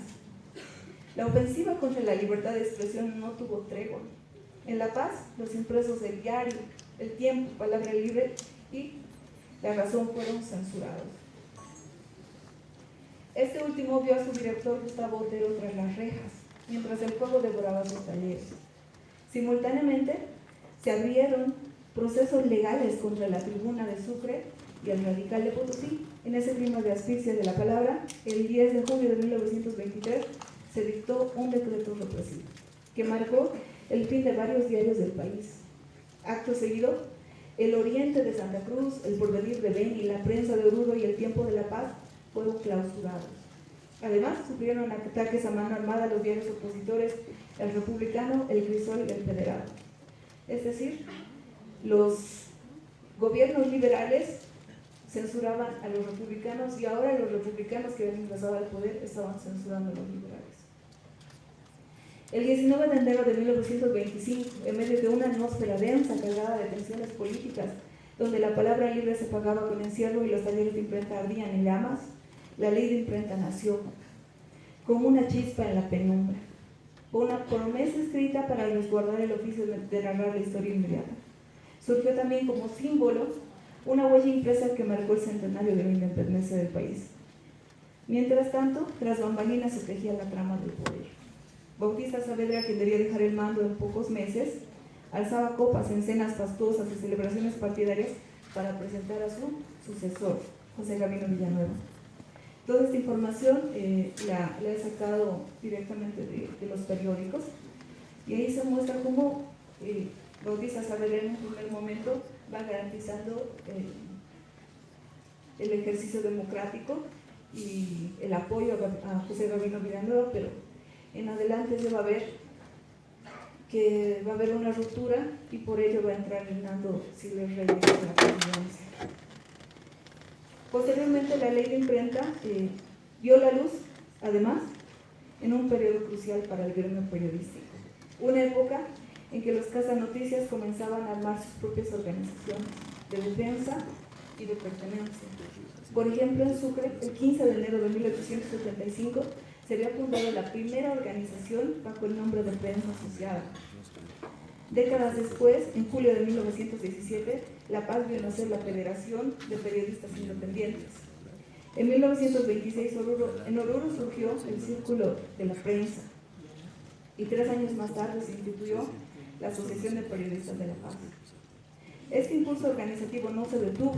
La ofensiva contra la libertad de expresión no tuvo tregua. En La Paz, los impresos del diario El Tiempo, Palabra Libre y La Razón fueron censurados. Este último vio a su director Gustavo Otero tras las rejas, mientras el fuego devoraba sus talleres. Simultáneamente, se abrieron procesos legales contra la Tribuna de Sucre y el Radical de Potosí. En ese clima de asfixia de la palabra, el 10 de julio de 1923 se dictó un decreto represivo que marcó el fin de varios diarios del país. Acto seguido, El Oriente de Santa Cruz, El Porvenir de Beni, La Prensa de Oruro y El Tiempo de La Paz fueron clausurados. Además, sufrieron ataques a mano armada a los diarios opositores, El Republicano, El Crisol y El Federal. Es decir, los gobiernos liberales censuraban a los republicanos y ahora los republicanos que habían ingresado al poder estaban censurando a los liberales. El 19 de enero de 1925, en medio de una atmósfera densa cargada de tensiones políticas, donde la palabra libre se pagaba con encierro y los talleres de imprenta ardían en llamas, la ley de imprenta nació como una chispa en la penumbra, una promesa escrita para resguardar el oficio de narrar la historia inmediata. Surgió también como símbolo una huella impresa que marcó el centenario de la independencia del país. Mientras tanto, tras bambalinas se tejía la trama del poder. Bautista Saavedra, quien debía dejar el mando en pocos meses, alzaba copas en cenas fastuosas y celebraciones partidarias para presentar a su sucesor, José Gabino Villanueva. Toda esta información la he sacado directamente de los periódicos, y ahí se muestra cómo Bautista Saavedra en un primer momento va garantizando el ejercicio democrático y el apoyo a José Gabino Villanueva, pero en adelante se va a ver que va a haber una ruptura y por ello va a entrar Hernando Siles Reyes de la presidencia. Posteriormente, la ley de imprenta vio la luz, además, en un periodo crucial para el gremio periodístico, una época en que los cazanoticias comenzaban a armar sus propias organizaciones de defensa y de pertenencia. Por ejemplo, en Sucre, el 15 de enero de 1875, se había fundado la primera organización bajo el nombre de Prensa Asociada. Décadas después, en julio de 1917, La Paz vio nacer la Federación de Periodistas Independientes. En 1926, en Oruro surgió el Círculo de la Prensa, y 3 años más tarde se instituyó la Asociación de Periodistas de La Paz. Este impulso organizativo no se detuvo.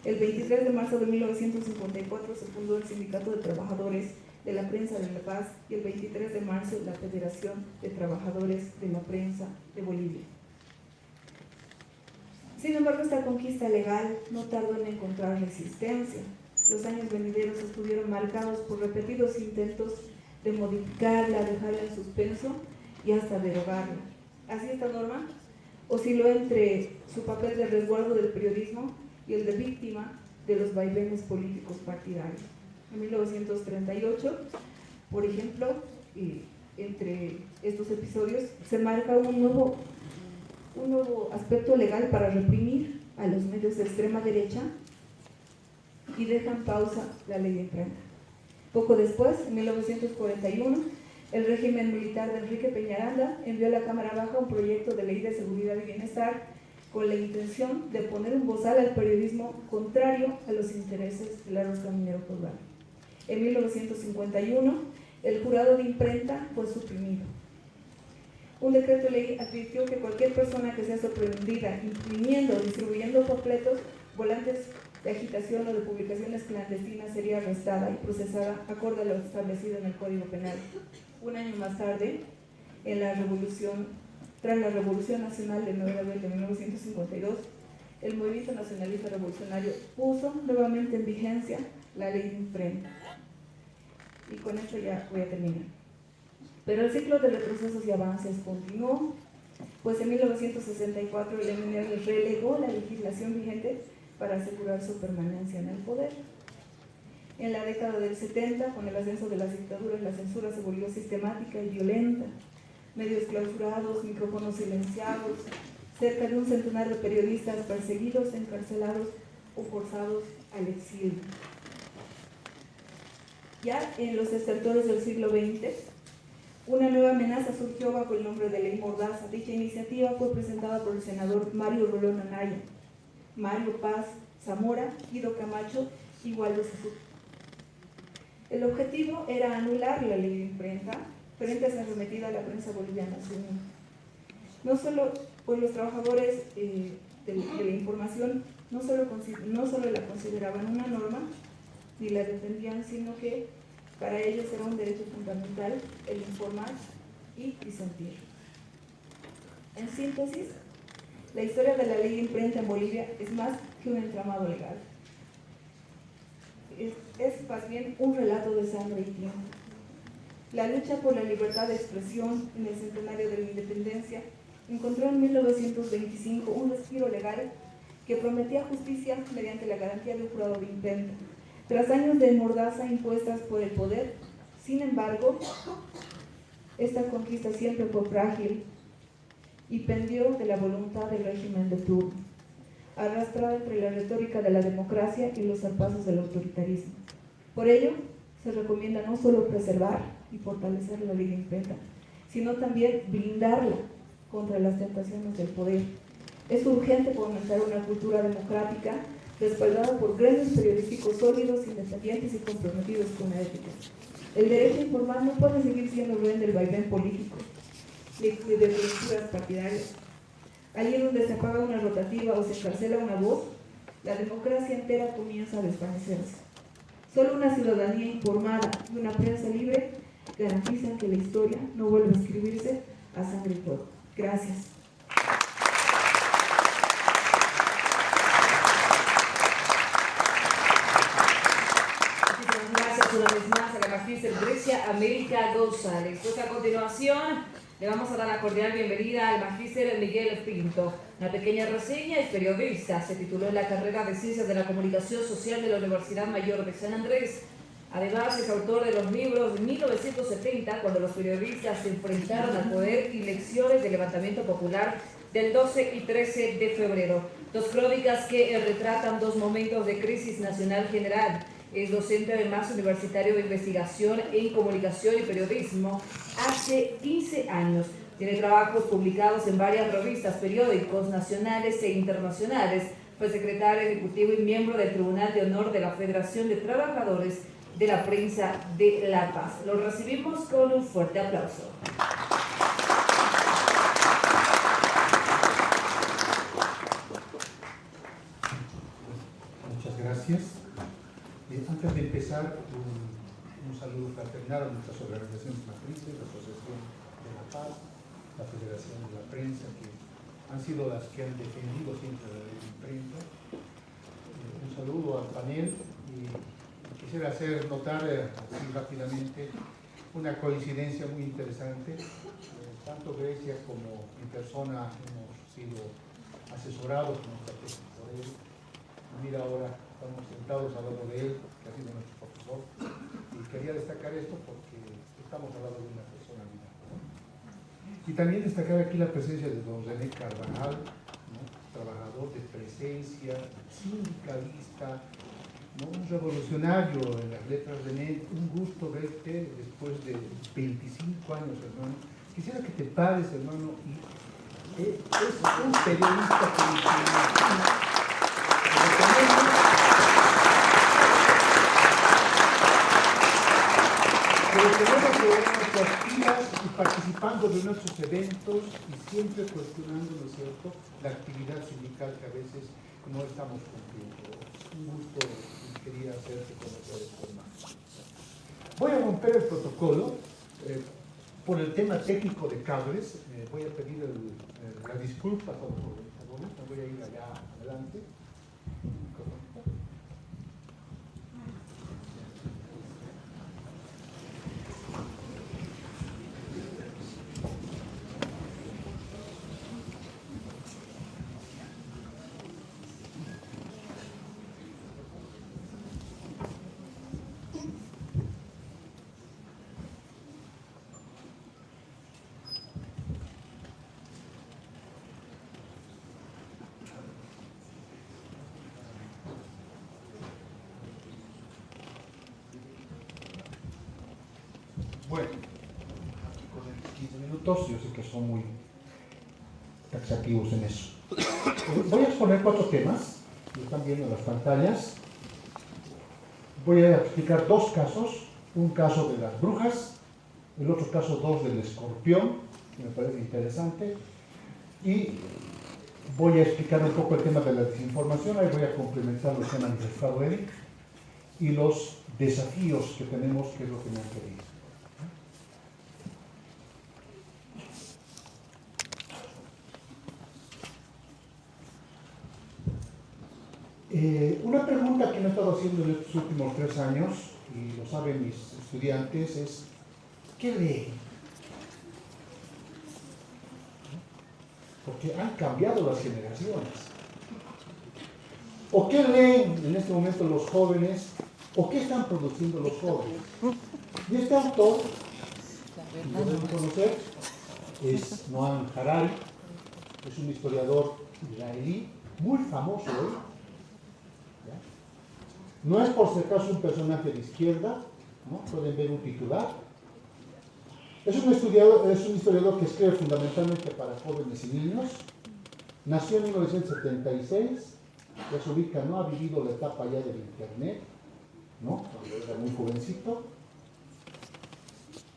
El 23 de marzo de 1954 se fundó el Sindicato de Trabajadores de la Prensa de La Paz y el 23 de marzo la Federación de Trabajadores de la Prensa de Bolivia. Sin embargo, esta conquista legal no tardó en encontrar resistencia. Los años venideros estuvieron marcados por repetidos intentos de modificarla, dejarla en suspenso y hasta derogarla. Así, esta norma osciló entre su papel de resguardo del periodismo y el de víctima de los vaivenes políticos partidarios. En 1938, por ejemplo, entre estos episodios se marca un nuevo aspecto legal para reprimir a los medios de extrema derecha y deja en pausa la ley de imprenta. Poco después, en 1941, el régimen militar de Enrique Peñaranda envió a la Cámara Baja un proyecto de ley de seguridad y bienestar con la intención de poner un bozal al periodismo contrario a los intereses de la rosca minero urbana. En 1951, el jurado de imprenta fue suprimido. Un decreto ley advirtió que cualquier persona que sea sorprendida imprimiendo o distribuyendo panfletos, volantes de agitación o de publicaciones clandestinas sería arrestada y procesada acorde a lo establecido en el Código Penal. Un año más tarde, tras la Revolución Nacional del 9 de abril de 1952, el movimiento nacionalista revolucionario puso nuevamente en vigencia la ley de imprenta. Y con esto ya voy a terminar. Pero el ciclo de retrocesos y avances continuó, pues en 1964 el MNR relegó la legislación vigente para asegurar su permanencia en el poder. En la década del 70, con el ascenso de las dictaduras, la censura se volvió sistemática y violenta. Medios clausurados, micrófonos silenciados, cerca de un centenar de periodistas perseguidos, encarcelados o forzados al exilio. Ya en los estertores del siglo XX, una nueva amenaza surgió bajo el nombre de Ley Mordaza. Dicha iniciativa fue presentada por el senador Mario Rolón Anaya, Mario Paz Zamora, Guido Camacho y Waldo Sesú. El objetivo era anular la ley de imprenta frente a esa arremetida a la prensa boliviana. No solo, pues los trabajadores de la información no solo la consideraban una norma ni la defendían, sino que para ellos era un derecho fundamental el informar y disentir. En síntesis, la historia de la ley de imprenta en Bolivia es más que un entramado legal. Es más bien un relato de sangre y tiempo. La lucha por la libertad de expresión en el centenario de la independencia encontró en 1925 un respiro legal que prometía justicia mediante la garantía de un jurado de imprenta. Tras años de mordaza impuestas por el poder, sin embargo, esta conquista siempre fue frágil y pendió de la voluntad del régimen de turno, arrastrada entre la retórica de la democracia y los zarpazos del autoritarismo. Por ello, se recomienda no solo preservar y fortalecer la ley de imprenta, sino también blindarla contra las tentaciones del poder. Es urgente fomentar una cultura democrática respaldada por gremios periodísticos sólidos, independientes y comprometidos con la ética. El derecho a informar no puede seguir siendo rehén del vaivén político, de lecturas partidarias. Allí donde se apaga una rotativa o se encarcela una voz, la democracia entera comienza a desvanecerse. Solo una ciudadanía informada y una prensa libre garantizan que la historia no vuelva a escribirse a sangre y fuego. Gracias. Gracias una vez más a la magíster Grecia América González. Pues a continuación le vamos a dar la cordial bienvenida al magíster Miguel Pinto. Una pequeña reseña: el periodista se tituló en la carrera de Ciencias de la Comunicación Social de la Universidad Mayor de San Andrés. Además es autor de los libros 1970, cuando los periodistas se enfrentaron al poder, y Lecciones de Levantamiento Popular del 12 y 13 de febrero. Dos crónicas que retratan dos momentos de crisis nacional general. Es docente además universitario de investigación en comunicación y periodismo hace 15 años. Tiene trabajos publicados en varias revistas, periódicos nacionales e internacionales. Fue secretario ejecutivo y miembro del Tribunal de Honor de la Federación de Trabajadores de la Prensa de La Paz. Lo recibimos con un fuerte aplauso. Muchas gracias. Antes de empezar, un saludo fraternal a nuestras organizaciones matrices, la Asociación de La Paz, la Federación de la Prensa, que han sido las que han defendido siempre la ley de imprenta. Un saludo al panel y quisiera hacer notar así rápidamente una coincidencia muy interesante. Tanto Grecia como mi persona hemos sido asesorados por él. Mira ahora estamos sentados al lado de él, que ha sido nuestro profesor, y quería destacar esto porque estamos al lado de una personalidad, ¿no? Y también destacar aquí la presencia de don René Carvajal, ¿no? Trabajador de presencia, sindicalista, ¿no? Un revolucionario en las letras. René, un gusto verte después de 25 años, hermano. Quisiera que te pares, hermano, y es un periodista que tenemos nuestras filas y participando de nuestros eventos y siempre cuestionando, ¿no es cierto?, la actividad sindical que a veces no estamos cumpliendo. Un gusto y quería hacerte conocer esto, hermano. Voy a romper el protocolo por el tema técnico de cables. Voy a pedir la disculpa por el momento. Voy a ir allá adelante. Bueno, con 15 minutos, yo sé que son muy taxativos en eso. Voy a exponer 4 temas, lo están viendo en las pantallas. Voy a explicar 2 casos, un caso de las brujas, el otro caso 2 del escorpión, que me parece interesante, y voy a explicar un poco el tema de la desinformación. Ahí voy a complementar lo que han manifestado Eric, y los desafíos que tenemos, que es lo que me han pedido. Una pregunta que me he estado haciendo en estos últimos 3 años, y lo saben mis estudiantes, es ¿qué leen? Porque han cambiado las generaciones. ¿O qué leen en este momento los jóvenes? ¿O qué están produciendo los jóvenes? Y este autor, que lo deben conocer, es Noam Harari, es un historiador israelí muy famoso hoy. No es por si acaso un personaje de izquierda, ¿no? Pueden ver un titular. Es un historiador que escribe fundamentalmente para jóvenes y niños. Nació en 1976, ya se ubica, no ha vivido la etapa ya del internet, ¿no? Cuando era muy jovencito.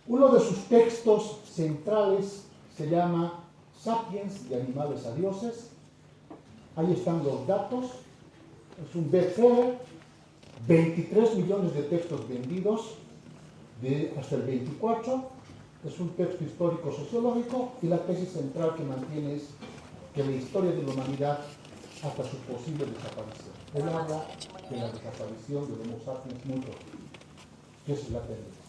Uno de sus textos centrales se llama Sapiens, de animales a dioses. Ahí están los datos. Es un bestseller. 23 millones de textos vendidos hasta el 24. Es un texto histórico sociológico, y la tesis central que mantiene es que la historia de la humanidad hasta su posible desaparición. Él habla de la desaparición del Homo sapiens muy pronto. Esa es la tendencia.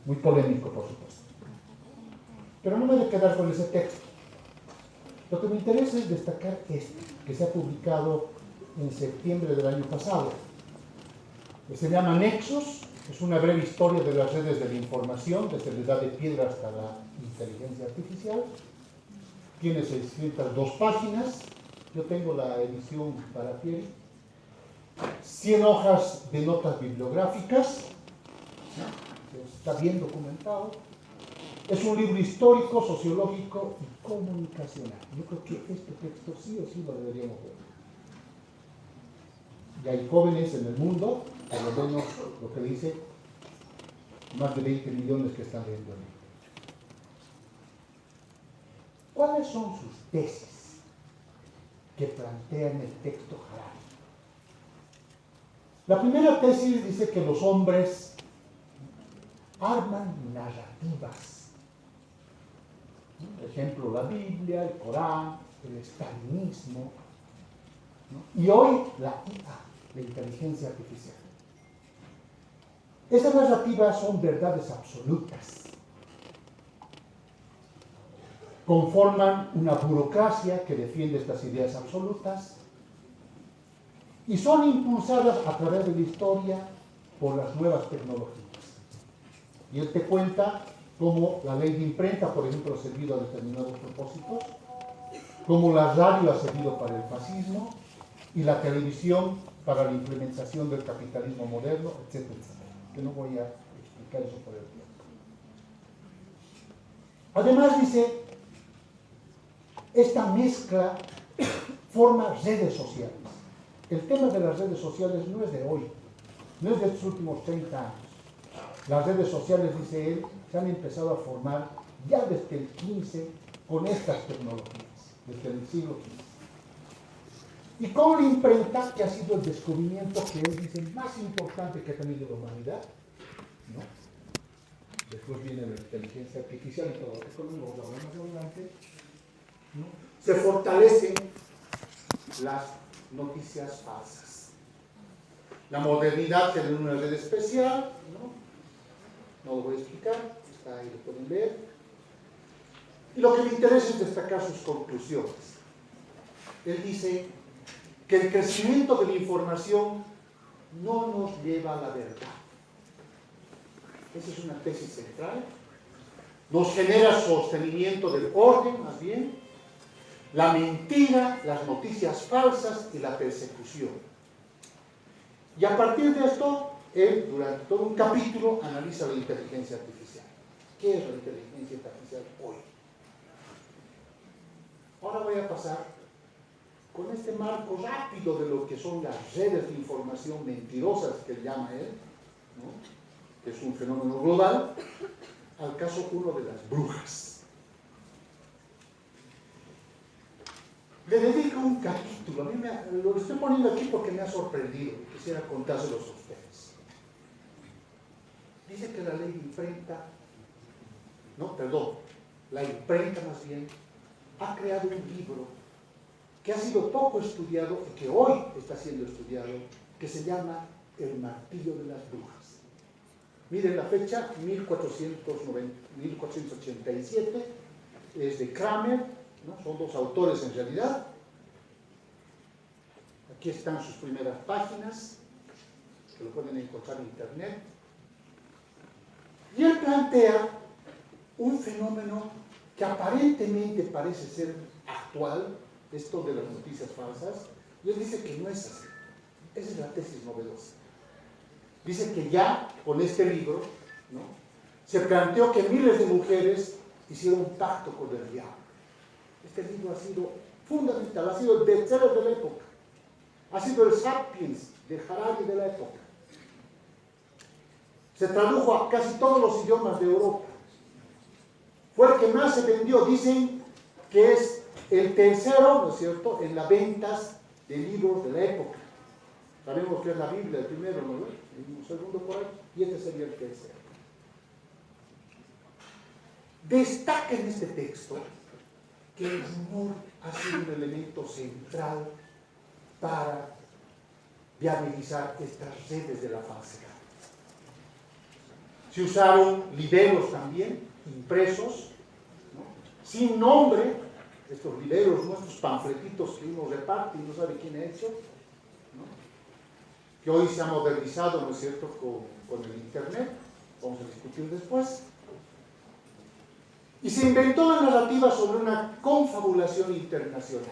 Muy polémico, por supuesto. Pero no me voy a quedar con ese texto. Lo que me interesa es destacar este, que se ha publicado en septiembre del año pasado. Se llama Nexos, es una breve historia de las redes de la información, desde la edad de piedra hasta la inteligencia artificial. Tiene 602 páginas, yo tengo la edición para Pieri, 100 hojas de notas bibliográficas, está bien documentado. Es un libro histórico, sociológico y comunicacional. Yo creo que este texto sí o sí lo deberíamos ver. Y hay jóvenes en el mundo, por lo menos lo que dice, más de 20 millones que están leyendo el libro. ¿Cuáles son sus tesis que plantean el texto Harari? La primera tesis dice que los hombres arman narrativas. Por ejemplo, la Biblia, el Corán, el estalinismo, ¿no? Y hoy la IA, la inteligencia artificial. Esas narrativas son verdades absolutas. Conforman una burocracia que defiende estas ideas absolutas y son impulsadas a través de la historia por las nuevas tecnologías. Y él te cuenta cómo la ley de imprenta, por ejemplo, ha servido a determinados propósitos, cómo la radio ha servido para el fascismo y la televisión para la implementación del capitalismo moderno, etcétera, etcétera. Que no voy a explicar eso por el tiempo. Además dice, esta mezcla forma redes sociales. El tema de las redes sociales no es de hoy, no es de estos últimos 30 años. Las redes sociales, dice él, se han empezado a formar ya desde el 15 con estas tecnologías, desde el siglo XV. Y con la imprenta, que ha sido el descubrimiento que él dice más importante que ha tenido la humanidad, ¿no? Después viene la inteligencia artificial y todo esto, lo hablamos más adelante, ¿no? Se fortalecen las noticias falsas. La modernidad tiene una red especial, no lo voy a explicar, está ahí, lo pueden leer. Y lo que me interesa es destacar sus conclusiones. Él dice que el crecimiento de la información no nos lleva a la verdad. Esa es una tesis central. Nos genera sostenimiento del orden, más bien, la mentira, las noticias falsas y la persecución. Y a partir de esto, él, durante todo un capítulo, analiza la inteligencia artificial. ¿Qué es la inteligencia artificial hoy? Ahora voy a pasar con este marco rápido de lo que son las redes de información mentirosas que él llama él, ¿no? Que es un fenómeno global, al caso 1 de las brujas. Le dedico un capítulo, lo estoy poniendo aquí porque me ha sorprendido, quisiera contárselos a ustedes. Dice que la ley de imprenta, la imprenta más bien, ha creado un libro que ha sido poco estudiado y que hoy está siendo estudiado, que se llama El martillo de las brujas. Miren la fecha, 1487, es de Kramer, ¿no? Son dos autores en realidad. Aquí están sus primeras páginas, que lo pueden encontrar en internet. Y él plantea un fenómeno que aparentemente parece ser actual, esto de las noticias falsas, y él dice que no es así. Esa es la tesis novedosa. Dice que ya con este libro, ¿no?, se planteó que miles de mujeres hicieron un pacto con el diablo. Este libro ha sido fundamental, ha sido el bestseller de la época, ha sido el Sapiens de Harari de la época. Se tradujo a casi todos los idiomas de Europa. Fue el que más se vendió. Dicen que es el tercero, ¿no es cierto?, en las ventas de libros de la época. Sabemos que es la Biblia, el primero, ¿no? Un segundo por ahí, y este sería el tercero. Destaca en este texto que el rumor ha sido un elemento central para viabilizar estas redes de la falsedad. Se usaron libelos también, impresos, ¿no?, sin nombre, estos libelos, nuestros panfletitos que uno reparte y no sabe quién ha hecho, ¿no?, que hoy se ha modernizado, ¿no es cierto?, con el internet, vamos a discutir después. Y se inventó la narrativa sobre una confabulación internacional,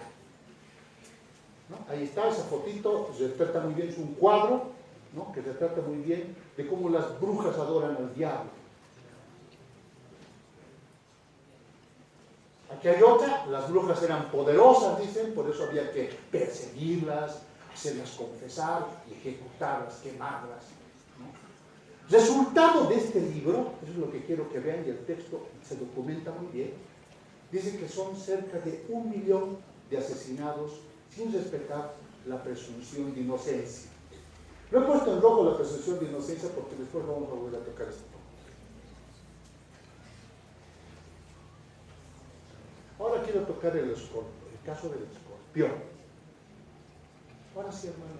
¿no? Ahí está esa fotito, retrata muy bien, es un cuadro, ¿no?, que retrata muy bien de cómo las brujas adoran al diablo. Aquí hay otra, las brujas eran poderosas, dicen, por eso había que perseguirlas, hacerlas confesar y ejecutarlas, quemarlas, ¿no? Resultado de este libro, eso es lo que quiero que vean, y el texto se documenta muy bien, dice que son cerca de 1 millón de asesinados sin respetar la presunción de inocencia. Lo he puesto en rojo, la presunción de inocencia, porque después vamos a volver a tocar esto. Ahora quiero tocar el caso del escorpión. Ahora sí, hermano.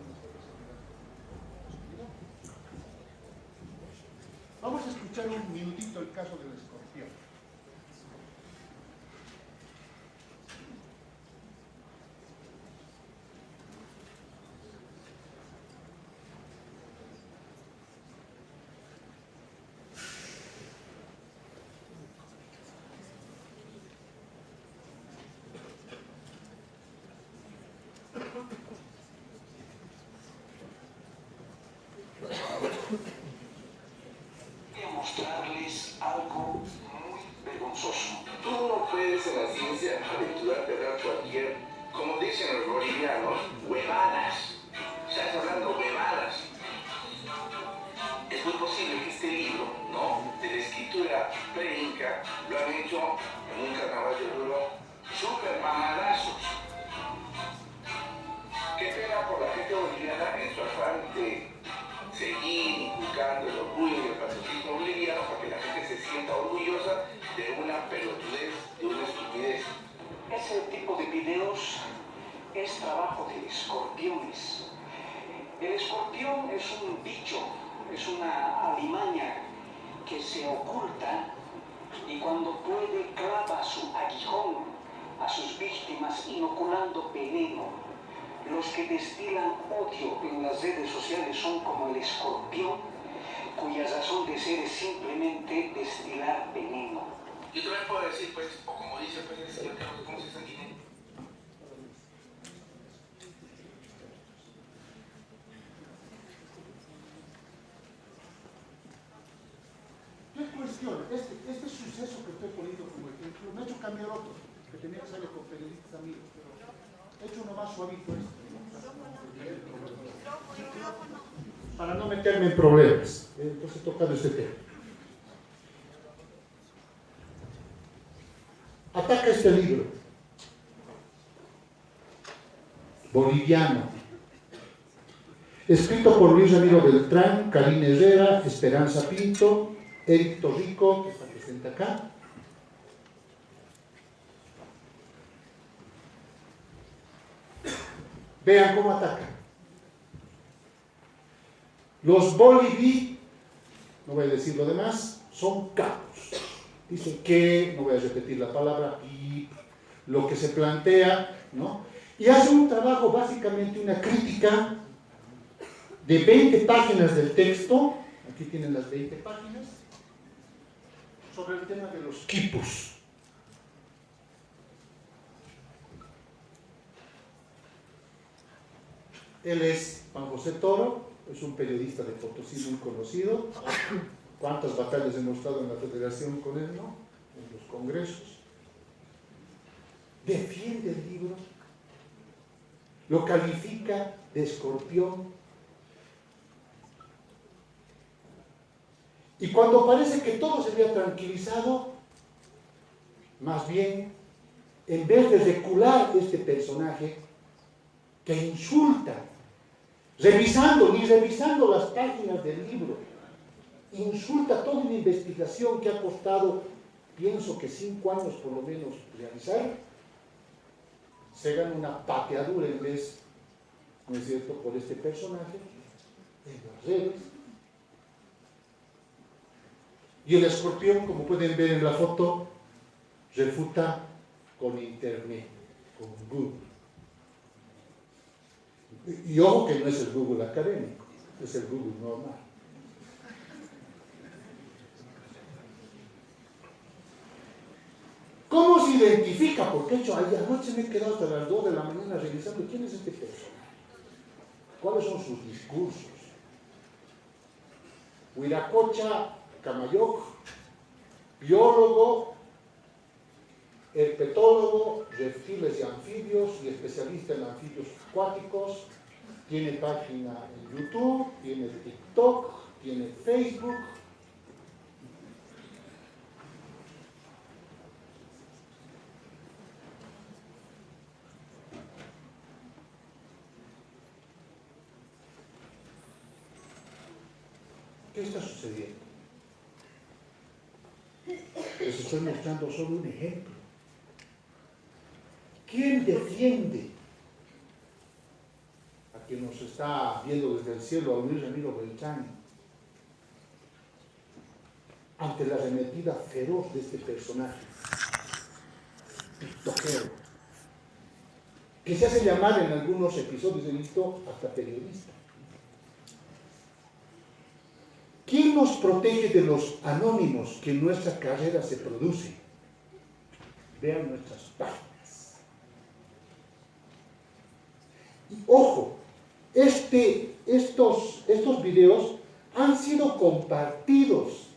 Vamos a escuchar un minutito el caso del escorpión. Voy a mostrarles algo muy vergonzoso. Tú no puedes en la ciencia aventurarte a dar cualquier, como dicen los bolivianos, huevadas. Estás hablando huevadas. Es muy posible que este libro, ¿no?, de la escritura preinca, lo han hecho en un carnaval de Oruro súper mamadazos. Qué pena por la gente boliviana en su afán de seguir inculcando el orgullo y el patriotismo boliviano para que la gente se sienta orgullosa de una pelotudez, de una estupidez. Ese tipo de videos es trabajo de escorpiones. El escorpión es un bicho, es una alimaña que se oculta y cuando puede clava su aguijón a sus víctimas inoculando veneno. Los que destilan odio en las redes sociales son como el escorpión, cuya razón de ser es simplemente destilar veneno. Yo también puedo decir, pues, o como dice el señor Carlos Ponce Sanguinetti, ¿qué cuestión? Este suceso que estoy poniendo como ejemplo me ha hecho cambiar otro, que tenía que salir con periodistas amigos, pero he hecho uno más suavito para no meterme en problemas. Entonces tocando este tema. Ataca este libro boliviano, escrito por Luis Ramiro Beltrán, Karina Herrera, Esperanza Pinto, Eric Torrico, que está presente acá. Vean cómo ataca. Los boliví, no voy a decir lo demás, son capos. Dicen que, no voy a repetir la palabra, y lo que se plantea, ¿no? Y hace un trabajo, básicamente una crítica de 20 páginas del texto, aquí tienen las 20 páginas, sobre el tema de los quipus. Él es Juan José Toro, es un periodista de Potosí muy conocido. ¿Cuántas batallas hemos estado en la federación con él, no? En los congresos. Defiende el libro, lo califica de escorpión. Y cuando parece que todo se había tranquilizado, más bien, en vez de recular este personaje que insulta, ni revisando las páginas del libro, insulta toda una investigación que ha costado, pienso que 5 años por lo menos realizar, se gana una pateadura en vez, ¿no es cierto?, por este personaje en las redes. Y el escorpión, como pueden ver en la foto, refuta con internet, con Google. Y ojo que no es el Google académico, es el Google normal. ¿Cómo se identifica? Porque anoche me he quedado hasta las 2 de la mañana revisando quién es este personaje, cuáles son sus discursos. Huiracocha Camayoc, biólogo, herpetólogo, reptiles y anfibios y especialista en anfibios acuáticos, tiene página en YouTube, tiene TikTok, tiene Facebook. ¿Qué está sucediendo? Les estoy mostrando solo un ejemplo. ¿Quién defiende a quien nos está viendo desde el cielo, a Luis Ramiro Beltrán, ante la arremetida feroz de este personaje tiktokero, que se hace llamar en algunos episodios, he visto, hasta periodista? ¿Quién nos protege de los anónimos que en nuestra carrera se produce? Vean nuestras páginas. Y ojo, estos videos han sido compartidos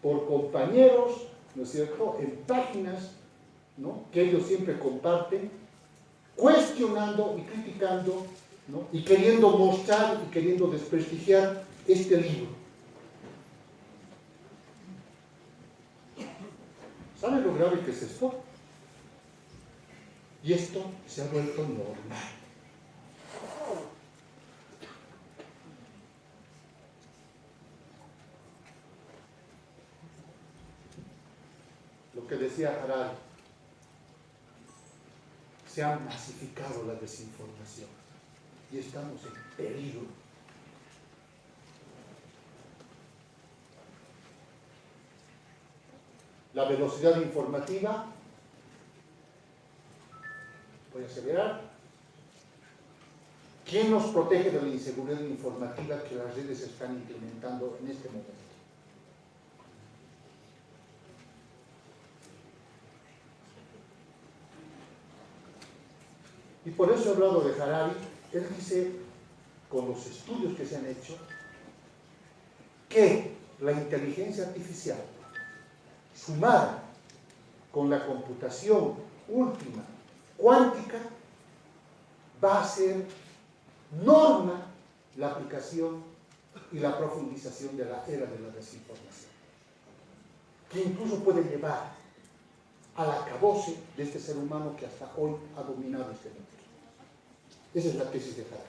por compañeros, ¿no es cierto?, en páginas, ¿no?, que ellos siempre comparten, cuestionando y criticando, ¿no?, y queriendo mostrar y queriendo desprestigiar este libro. ¿Saben lo grave que es esto? Y esto se ha vuelto normal. Lo que decía Harari, se ha masificado la desinformación y estamos en peligro. La velocidad informativa, voy a aseverar, ¿quién nos protege de la inseguridad informativa que las redes están implementando en este momento? Y por eso he hablado de Harari. Él dice, con los estudios que se han hecho, que la inteligencia artificial, sumada con la computación última, cuántica, va a ser norma la aplicación y la profundización de la era de la desinformación, que incluso puede llevar al acabose de este ser humano que hasta hoy ha dominado este mundo. Esa es la tesis de Harari.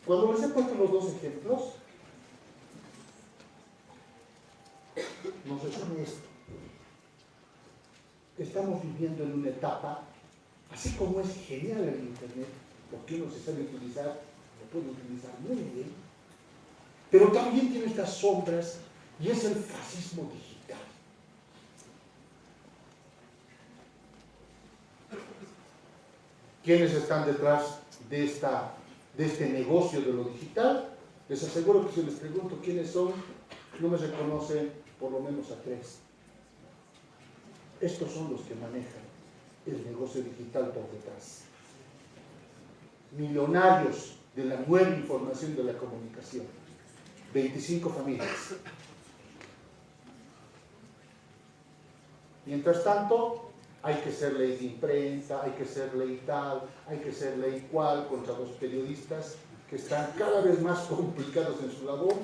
Cuando les he puesto los dos ejemplos, nos resume esto. Estamos viviendo en una etapa, así como es genial el Internet, porque uno se sabe utilizar, lo puede utilizar muy bien, pero también tiene estas sombras y es el fascismo digital. ¿Quiénes están detrás de este negocio de lo digital? Les aseguro que si les pregunto quiénes son, no me reconocen por lo menos a tres. Estos son los que manejan el negocio digital por detrás. Millonarios de la nueva información de la comunicación. 25 familias. Mientras tanto, hay que ser ley de imprenta, hay que ser ley tal, hay que ser ley cual contra los periodistas que están cada vez más complicados en su labor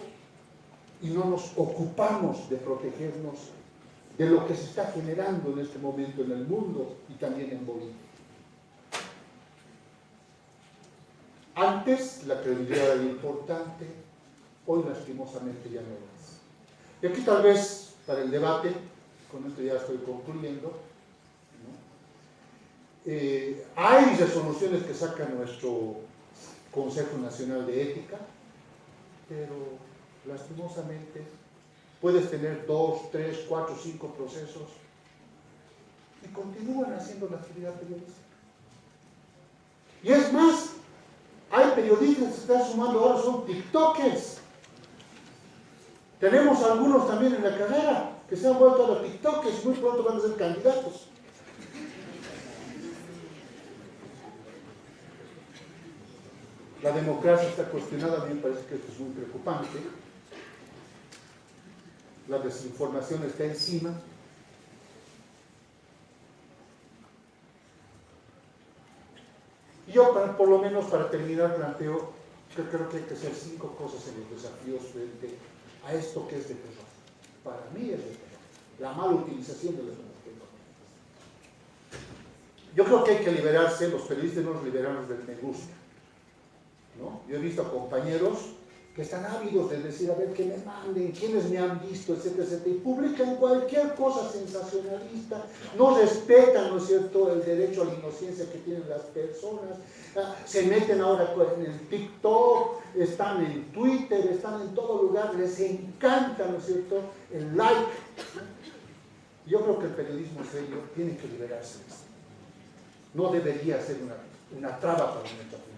y no nos ocupamos de protegernos de lo que se está generando en este momento en el mundo y también en Bolivia. Antes la credibilidad era importante, hoy lastimosamente ya no lo es. Y aquí tal vez para el debate, con esto ya estoy concluyendo, ¿no? Hay resoluciones que saca nuestro Consejo Nacional de Ética, pero lastimosamente puedes tener 2, 3, 4, 5 procesos y continúan haciendo la actividad periodística. Y es más, hay periodistas que se están sumando ahora, son tiktokers. Tenemos algunos también en la carrera que se han vuelto a los tiktokers y muy pronto van a ser candidatos. La democracia está cuestionada, a mí me parece que esto es muy preocupante. La desinformación está encima. Y yo, por lo menos para terminar, planteo que creo que hay que hacer 5 cosas en los desafíos frente a esto que es de terror. Para mí es de terror. La mala utilización de las nuevas tecnologías. Yo creo que hay que liberarse, los periodistas no nos liberamos del me gusta, ¿no? Yo he visto a compañeros que están ávidos de decir, a ver, que me manden, quiénes me han visto, etcétera, etcétera, y publican cualquier cosa sensacionalista, no respetan, ¿no es cierto?, el derecho a la inocencia que tienen las personas, se meten ahora en el TikTok, están en Twitter, están en todo lugar, les encanta, ¿no es cierto?, el like. Yo creo que el periodismo serio tiene que liberarse de esto. No debería ser una traba para nuestra función.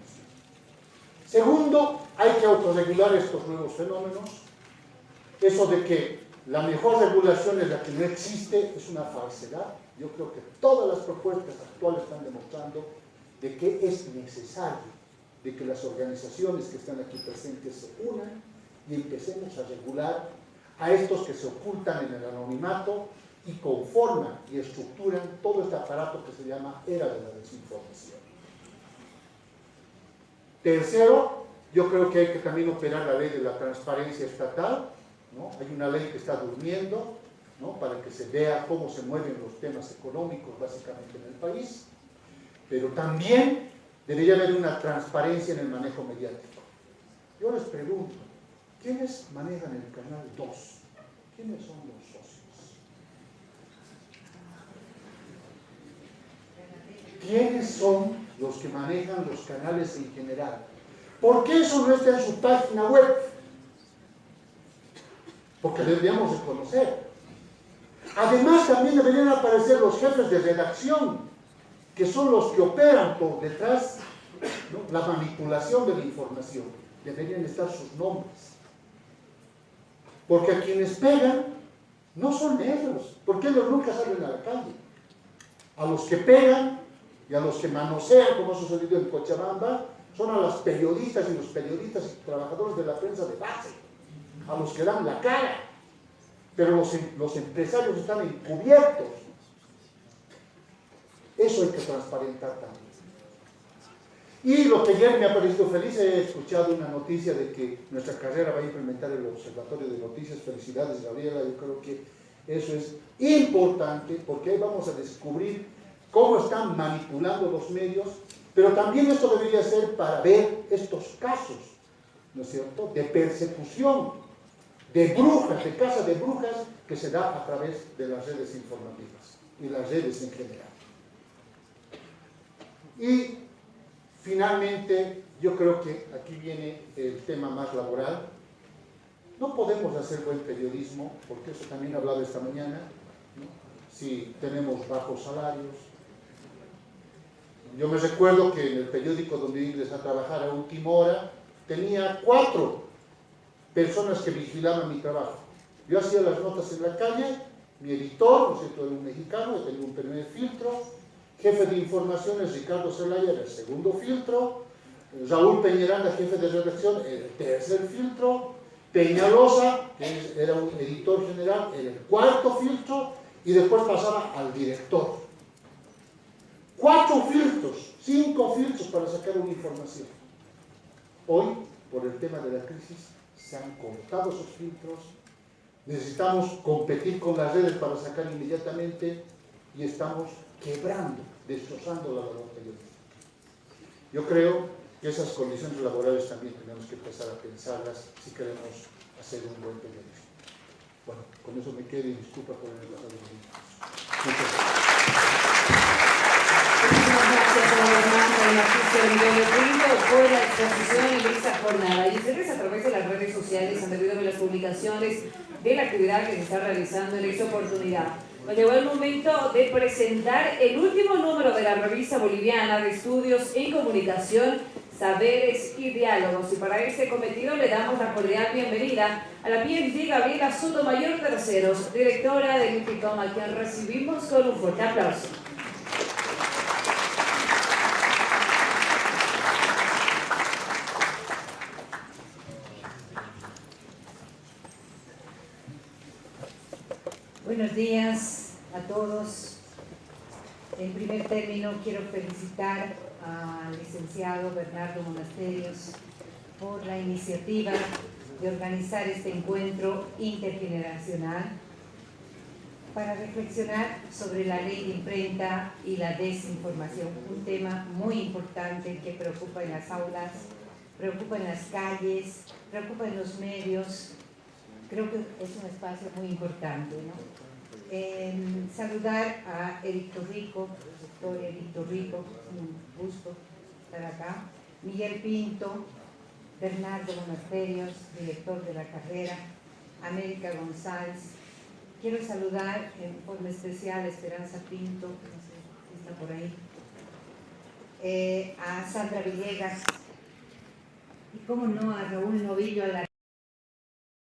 Segundo, hay que autorregular estos nuevos fenómenos. Eso de que la mejor regulación es la que no existe es una falsedad. Yo creo que todas las propuestas actuales están demostrando de que es necesario de que las organizaciones que están aquí presentes se unan y empecemos a regular a estos que se ocultan en el anonimato y conforman y estructuran todo este aparato que se llama era de la desinformación. Tercero, yo creo que hay que también operar la ley de la transparencia estatal, ¿no? Hay una ley que está durmiendo, ¿no? Para que se vea cómo se mueven los temas económicos básicamente en el país, pero también debería haber una transparencia en el manejo mediático. Yo les pregunto, ¿quiénes manejan el canal 2? ¿Quiénes son los socios? ¿Quiénes son los que manejan los canales en general? ¿Por qué eso no está en su página web? Porque deberíamos de conocer. Además, también deberían aparecer los jefes de redacción, que son los que operan por detrás, ¿no?, la manipulación de la información. Deberían estar sus nombres. Porque a quienes pegan no son ellos, porque ellos nunca salen a la calle. A los que pegan y a los que manosean, como ha sucedido en Cochabamba, son a las periodistas y los periodistas y trabajadores de la prensa de base, a los que dan la cara. Pero los empresarios están encubiertos. Eso hay que transparentar también. Y lo que ayer me ha parecido feliz, he escuchado una noticia de que nuestra carrera va a implementar el Observatorio de Noticias. Felicidades, Gabriela, yo creo que eso es importante, porque ahí vamos a descubrir cómo están manipulando los medios, pero también esto debería ser para ver estos casos, ¿no es cierto?, de persecución, de brujas, de caza de brujas, que se da a través de las redes informativas y las redes en general. Y finalmente, yo creo que aquí viene el tema más laboral. No podemos hacer buen periodismo, porque eso también he hablado esta mañana, ¿no?, si tenemos bajos salarios. Yo me recuerdo que en el periódico donde ingresé a trabajar a última hora, tenía 4 personas que vigilaban mi trabajo. Yo hacía las notas en la calle, mi editor, ¿no es cierto?, era un mexicano, yo tenía un primer filtro, jefe de informaciones Ricardo Zelaya era el segundo filtro, Raúl Peñaranda, jefe de redacción, era el tercer filtro, Peñalosa, que era un editor general, era el 4.º filtro, y después pasaba al director. 4 filtros, 5 filtros para sacar una información. Hoy, por el tema de la crisis, se han cortado esos filtros, necesitamos competir con las redes para sacar inmediatamente y estamos quebrando, destrozando la labor periodística. Yo creo que esas condiciones laborales también tenemos que empezar a pensarlas si queremos hacer un buen periodismo. Bueno, con eso me quedo y disculpa por el pasado de los minutos. Muchas gracias. Por la exposición en esta jornada, y ustedes a través de las redes sociales han debido ver las publicaciones de la actividad que se está realizando en esta oportunidad. Nos llegó el momento de presentar el último número de la revista boliviana de estudios en comunicación, saberes y diálogos, y para este cometido le damos la cordial bienvenida a la PhD Gabriela Sotomayor Terceros, directora del IFICOM, a quien recibimos con un fuerte aplauso. Buenos días a todos. En primer término quiero felicitar al licenciado Bernardo Monasterios por la iniciativa de organizar este encuentro intergeneracional para reflexionar sobre la ley de imprenta y la desinformación, un tema muy importante que preocupa en las aulas, preocupa en las calles, preocupa en los medios. Creo que es un espacio muy importante, ¿no? Saludar a Eric Torrico, doctor Eric Torrico, un gusto estar acá, Miguel Pinto, Bernardo Monasterios, director de la carrera, América González. Quiero saludar en forma especial a Esperanza Pinto, no sé si está por ahí, a Sandra Villegas y, cómo no, a Raúl Novillo, a la